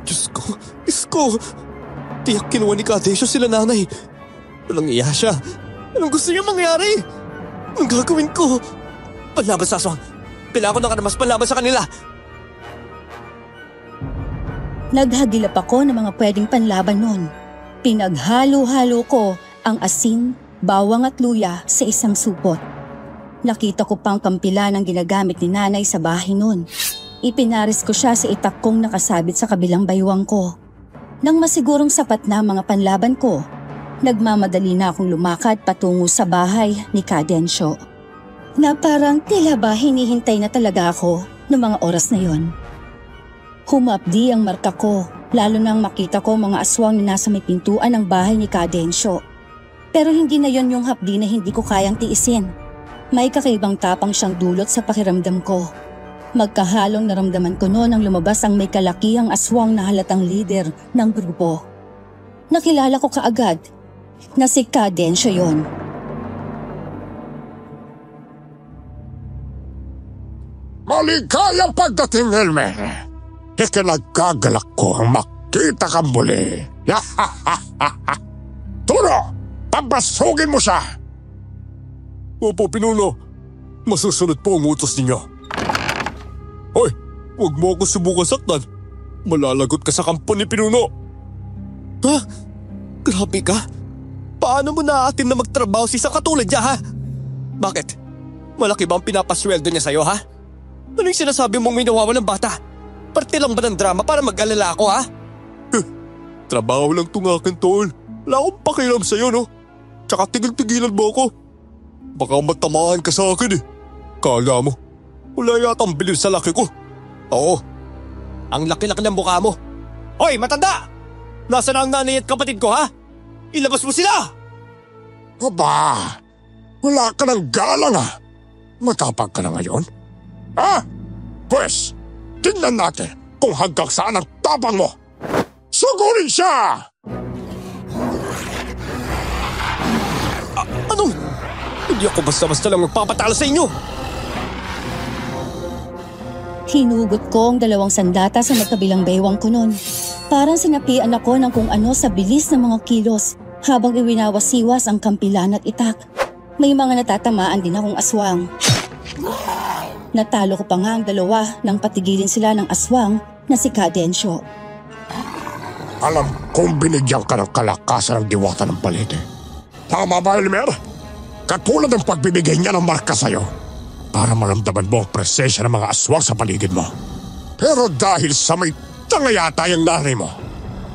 S3: Diyos ko. Tiyak kinuha ni Cadencio sila nanay. Walang iya siya. Anong gusto niya mangyari? Anong gagawin ko? Panlaban sa aswang. Kailangan ko ng kanamas panlaban sa kanila.
S1: Naghagilap ako ng mga pwedeng panlaban nun. Pinaghalo-halo ko ang asin, bawang at luya sa isang supot. Nakita ko pang kampila ng ginagamit ni nanay sa bahay nun. Ipinaris ko siya sa itak kong nakasabit sa kabilang baywang ko. Nang masigurong sapat na mga panlaban ko, nagmamadali na akong lumakad patungo sa bahay ni Cadencio. Na parang tila ba hinihintay na talaga ako noong mga oras na yon. Humapdi ang marka ko, lalo nang makita ko mga aswang na nasa may pintuan ng bahay ni Cadencio. Pero hindi na yon yung hapdi na hindi ko kayang tiisin. May kakaibang tapang siyang dulot sa pakiramdam ko. Magkahalong naramdaman ko noon nang lumabas ang may kalakihang aswang na halatang leader ng grupo. Nakilala ko kaagad na si Cadencio yon.
S5: Maligayang pagdating, Elmer. Ikinagagalak ko ang makita kang muli. Turo, pabasugin mo siya.
S2: Opo, Pinuno. Masusunod po ang utos ninyo. Hoy, huwag mo ako subukan saktan. Malalagot ka sa kampo ni Pinuno.
S3: Ha? Grabe ka. Paano mo naatim na magtrabaho si isang katulad niya ha? Bakit? Malaki ba ang pinapasweldo niya sa'yo ha? Ano yung sinasabi mong may nawawalang bata? Parte lang ba ng drama para mag-alala ako ha?
S2: Trabaho lang itong akin, tol. Wala akong pakialam sa'yo, no? Tsaka tigil-tigilan mo ako. Baka matamaan ka sa akin eh. Kala mo, wala yata ang bilib sa laki ko.
S3: Oo. Ang laki-laki ng mukha mo. Hoy, matanda! Nasaan ang nanay at kapatid ko, ha? Ilabas mo sila!
S5: Aba, wala ka ng galang ah. Matapang ka na ngayon? Ha? Pwes, tingnan natin kung hanggang saan ang tapang mo. Sugurin siya!
S3: Anong? Hindi ako basta-basta lang magpapatalo sa inyo!
S1: Hinugot ko ang 2 sandata sa magkabilang baywang ko nun. Parang sinapian ako ng kung ano sa bilis ng mga kilos habang iwinawasiwas ang kampilan at itak. May mga natatamaan din akong aswang. Natalo ko pa nga ang 2 nang patigilin sila ng aswang na si Cadensyo.
S5: Alam kong binigyan ka ng kalakasan ng diwata ng balete. Tama ba, Elmer? Katulad ng pagbibigay niya ng marka sa'yo para maramdaman mo ang presensya ng mga aswang sa paligid mo. Pero dahil sa may tangayata yung nanay mo,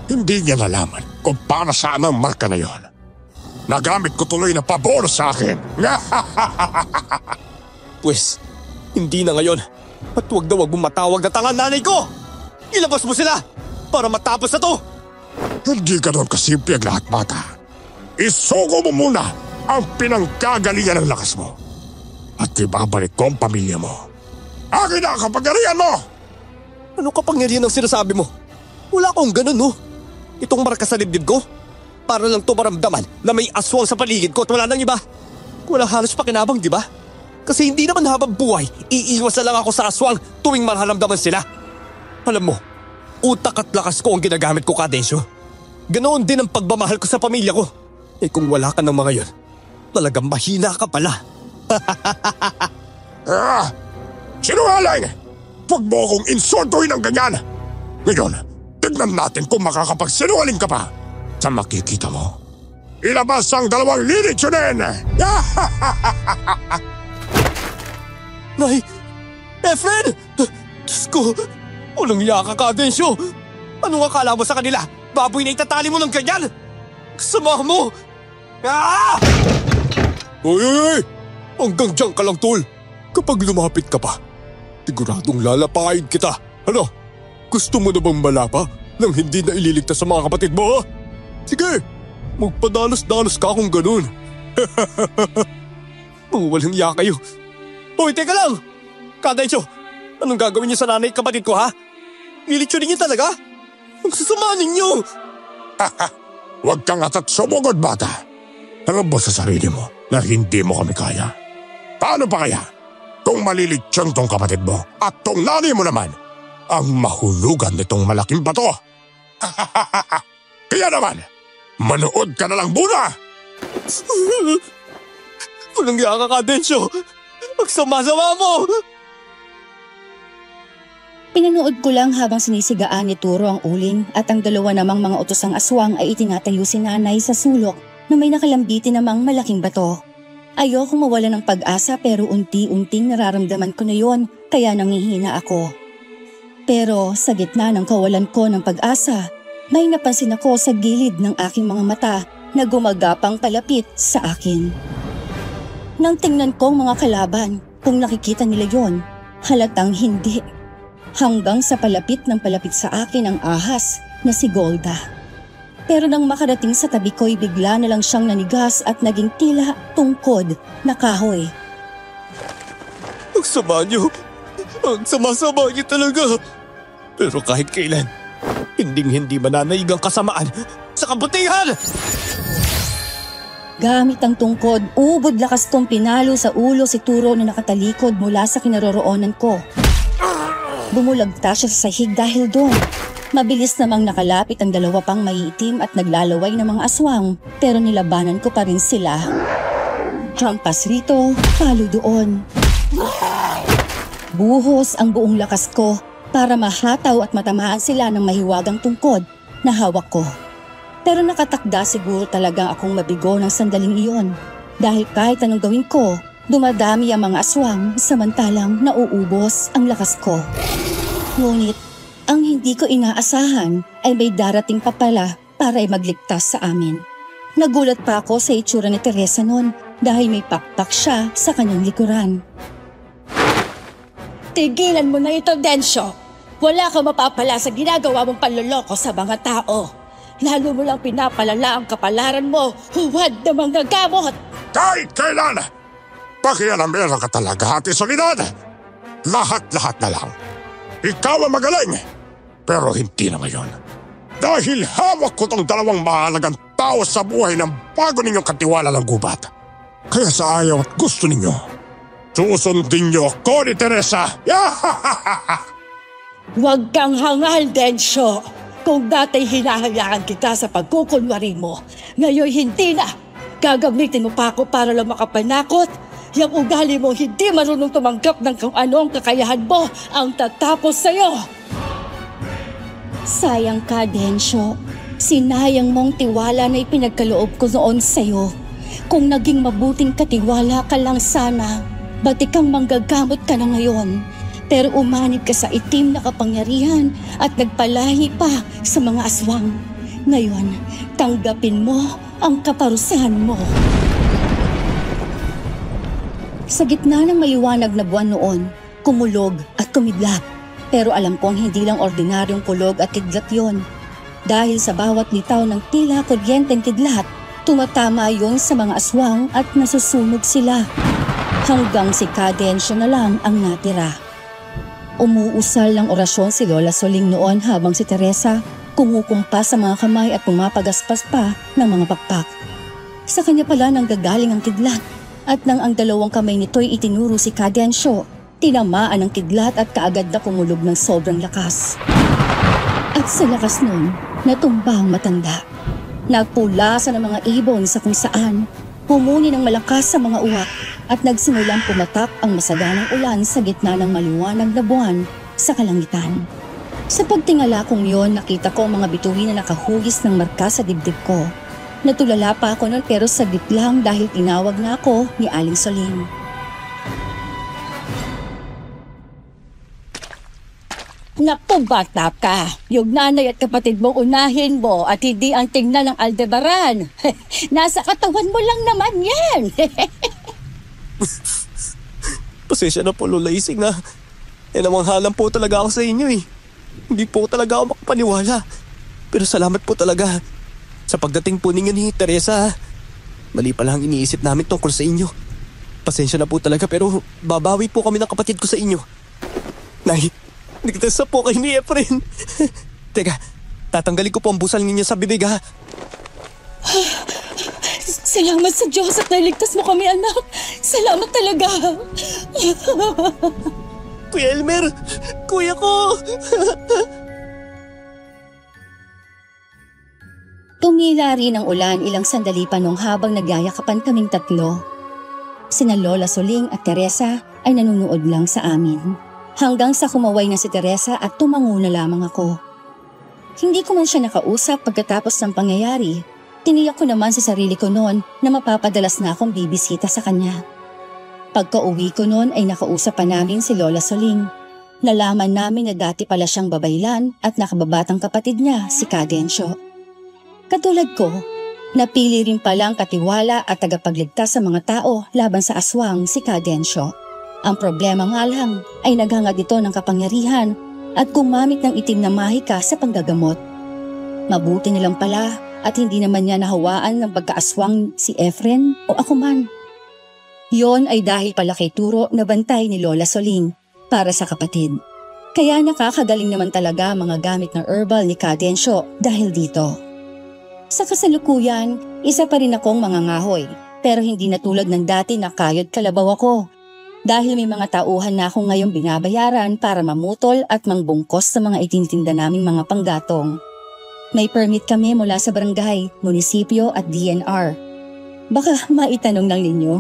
S5: hindi niya nalaman kung para saan ang marka na yon. Nagamit ko tuloy na pabor sa akin.
S3: Pwes, hindi na ngayon. At huwag mong matawag na tanga nanay ko! Ilabas mo sila para matapos na to!
S5: Hindi ganon kasimple ang lahat, bata. Isuko mo muna ang pinanggagalingan ng lakas mo. At ibabalik ko ang pamilya mo. Akin na ang kapangyarihan mo!
S3: Ano kapangyarihan ang sinasabi mo? Wala akong ganun, no? Itong marka sa dibdib ko? Para lang to maramdaman na may aswang sa paligid ko at wala nang iba. Wala halos pakinabang, di ba? Kasi hindi naman habang buhay, iiwas na lang ako sa aswang tuwing mararamdaman sila. Alam mo, utak at lakas ko ang ginagamit ko, Cadensyo. Ganoon din ang pagmamahal ko sa pamilya ko. Eh kung wala ka ng mga yon, talagang mahina ka pala.
S5: Sinungaling! Huwag mo akong insultuhin ng ganyan! Ngayon, tignan natin kung makakapagsinungaling ka pa. Sa makikita mo, ilabas ang 2 lilitsunin!
S3: Nay! Efren! Diyos ko! Walang iya ka, Cadensyo! Anong akala mo sa kanila? Baboy na itatali mo ng ganyan! Kasama mo! Ah!
S2: Uy! Hanggang dyan ka lang, tol. Kapag lumapit ka pa, siguradong lalapain kita. Ano? Gusto mo na bang malapa nang hindi na ililigtas sa mga kapatid mo, ha? Sige, magpadalos-dalos ka kung ganun.
S3: Mga walang iya kayo. Hoy, teka lang! Cadensyo, anong gagawin niyo sa nanay at kapatid ko, ha? Nilitsunin niyo talaga? Ang sasama ninyo!
S5: Huwag kang atat sumugod, bata. Alam mo sa sarili mo na hindi mo kami kaya. Paano pa kaya kung malilitsyon tong kapatid mo at tong nanay mo naman ang mahulugan nitong malaking bato? Kaya naman, manood ka na lang muna!
S3: Walang iya ka, Cadensyo! Magsama-sama mo!
S1: Pinanood ko lang habang sinisigaan ni Turo ang uling at ang 2 namang mga utosang aswang ay itinatayo si nanay sa sulok na may nakalambiti namang malaking bato. Ayokong mawala ng pag-asa pero unti-unting nararamdaman ko na yon kaya nangihina ako. Pero sa gitna ng kawalan ko ng pag-asa, may napansin ako sa gilid ng aking mga mata na gumagapang palapit sa akin. Nang tingnan ko ang mga kalaban, kung nakikita nila yon, halatang hindi. Hanggang sa palapit sa akin ang ahas na si Golda. Pero nang makarating sa tabi ko'y bigla na lang siyang nanigas at naging tila tungkod na kahoy.
S3: Ang sama niyo! Ang sama-sama niyo talaga! Pero kahit kailan, hindi mananaig ang kasamaan sa kabutihan!
S1: Gamit ang tungkod, ubod lakas kong pinalo sa ulo si Turo na nakatalikod mula sa kinaroroonan ko. Bumulagta siya sa sahig dahil doon. Mabilis namang nakalapit ang 2 pang maiitim at naglalaway na mga aswang pero nilabanan ko pa rin sila. Hampas rito, palo doon. Buhos ang buong lakas ko para mahataw at matamaan sila ng mahiwagang tungkod na hawak ko. Pero nakatakda siguro talaga akong mabigo ng sandaling iyon dahil kahit anong gawin ko, dumadami ang mga aswang samantalang nauubos ang lakas ko. Ngunit ang hindi ko inaasahan ay may darating pa pala para ay magligtas sa amin. Nagulat pa ako sa itsura ni Teresa noon dahil may pakpak siya sa kanyang likuran.
S6: Tigilan mo na ito, Densyo!
S1: Wala kang mapapala sa ginagawa mong panloloko sa mga tao. Lalo mo lang pinapalala ang kapalaran mo, huwad na mga gamot.
S5: Kahit kailan! Pakialamera ka talaga, Ate Soledad! Lahat-lahat na lang. Ikaw ang magaling, pero hindi na ngayon. Dahil hawak ko tong dalawang mahalagang tao sa buhay ng bago ninyong katiwala ng gubat. Kaya sa ayaw at gusto ninyo, susundin niyo ako ni Teresa!
S1: Huwag kang hangal, Densyo. Kung dati hinahayaan kita sa pagkukunwari mo, ngayon hindi na. Gagamitin mo pa ako para lang makapanakot. Yung ugali mo hindi marunong tumanggap ng kung anong kakayahan mo ang tatapos sa'yo. Sayang ka, Densyo. Sinayang mong tiwala na ipinagkaloob ko noon sa'yo. Kung naging mabuting katiwala ka lang sana, batikang manggagamot ka na ngayon. Pero umanib ka sa itim na kapangyarihan at nagpalahi pa sa mga aswang. Ngayon, tanggapin mo ang kaparusahan mo. Sa gitna ng maliwanag na buwan noon, kumulog at kumidlat. Pero alam kong hindi lang ordinaryong kulog at kidlat yon. Dahil sa bawat litaw ng tila kuryenteng kidlat, tumatama yon sa mga aswang at nasusunog sila. Hanggang si Cadensyo na lang ang natira. Umuusal ng orasyon si Lola Soling noon habang si Teresa kumukumpa sa mga kamay at pumapagaspas pa ng mga pakpak. Sa kanya pala nang gagaling ang kidlat at nang ang dalawang kamay nito'y itinuro si Cadensyo, tinamaan ang kidlat at kaagad na kumulog ng sobrang lakas. At sa lakas nun, natumba ang matanda. Nagpulasan ng mga ibon sa kung saan, humuni ng malakas sa mga uwak at nagsimulang pumatak ang masaganang ulan sa gitna ng maliwanag na buwan sa kalangitan. Sa pagtingala kong yon, nakita ko ang mga bituin na nakahugis ng marka sa dibdib ko. Natulala pa ako nun pero saglit lang dahil tinawag na ako ni Aling Soling. Naku, bata ka. Yung nanay at kapatid mong unahin mo at hindi ang tingnan ng Aldebaran. Nasa katawan mo lang naman yan.
S3: Pasensya na po, Lola Ising na. Namanghalang po talaga ako sa inyo eh. Hindi po talaga ako makapaniwala. Pero salamat po talaga. Sa pagdating po ninyo ni Teresa, mali pala ang iniisip namin tungkol sa inyo. Pasensya na po talaga pero babawi po kami ng kapatid ko sa inyo. Nay, nagtasa po kayo ni Efren. Teka, tatanggalin ko po ang busal ninyo sa bibig ha.
S1: Salamat sa Diyos at nailigtas mo kami, anak. Salamat talaga.
S3: Kuya Elmer, kuya ko.
S1: Tumila rin ang ulan ilang sandali pa nung habang nagyayakapan kaming tatlo. Sina Lola Soling at Teresa ay nanunood lang sa amin. Hanggang sa kumaway na si Teresa at tumango na lamang ako. Hindi ko man siya nakausap pagkatapos ng pangyayari. Tiniyak ko naman sa sarili ko noon na mapapadalas na akong bibisita sa kanya. Pagka-uwi ko noon ay nakausap pa namin si Lola Soling. Nalaman namin na dati pala siyang babaylan at nakababatang kapatid niya si Cadensyo. Katulad ko, napili rin palang katiwala at tagapagligtas sa mga tao laban sa aswang si Cadensyo. Ang problema nga lang ay naghangad ito ng kapangyarihan at gumamit ng itim na mahika sa panggagamot. Mabuti nilang pala at hindi naman niya nahawaan ng pagkaaswang si Efren o ako man. Yon ay dahil pala kay Turo na bantay ni Lola Soling para sa kapatid. Kaya nakakagaling naman talaga mga gamit ng herbal ni Cadensyo dahil dito. Sa kasalukuyan, isa pa rin akong mangangahoy pero hindi na tulad ng dati na kayod kalabaw ako. Dahil may mga tauhan na ako ngayong binabayaran para mamutol at mangbungkos sa mga itintinda naming mga panggatong. May permit kami mula sa barangay, munisipyo at DNR. Baka maitanong lang ninyo.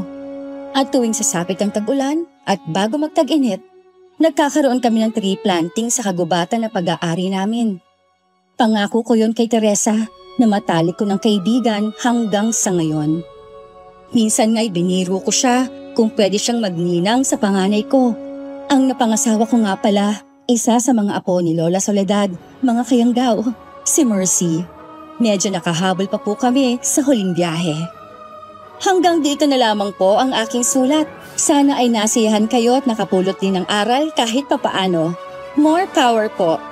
S1: At tuwing sasapit ang tag-ulan at bago magtag-init, nagkakaroon kami ng tree planting sa kagubatan na pag-aari namin. Pangako ko yon kay Teresa na matalik ko ng kaibigan hanggang sa ngayon. Minsan nga'y biniro ko siya kung pwede siyang magninang sa panganay ko. Ang napangasawa ko nga pala, isa sa mga apo ni Lola Soledad, mga kayanggaw, si Mercy. Medyo nakahabol pa po kami sa huling biyahe. Hanggang dito na lamang po ang aking sulat. Sana ay nasiyahan kayo at nakapulot din ng aral kahit papaano. More power po.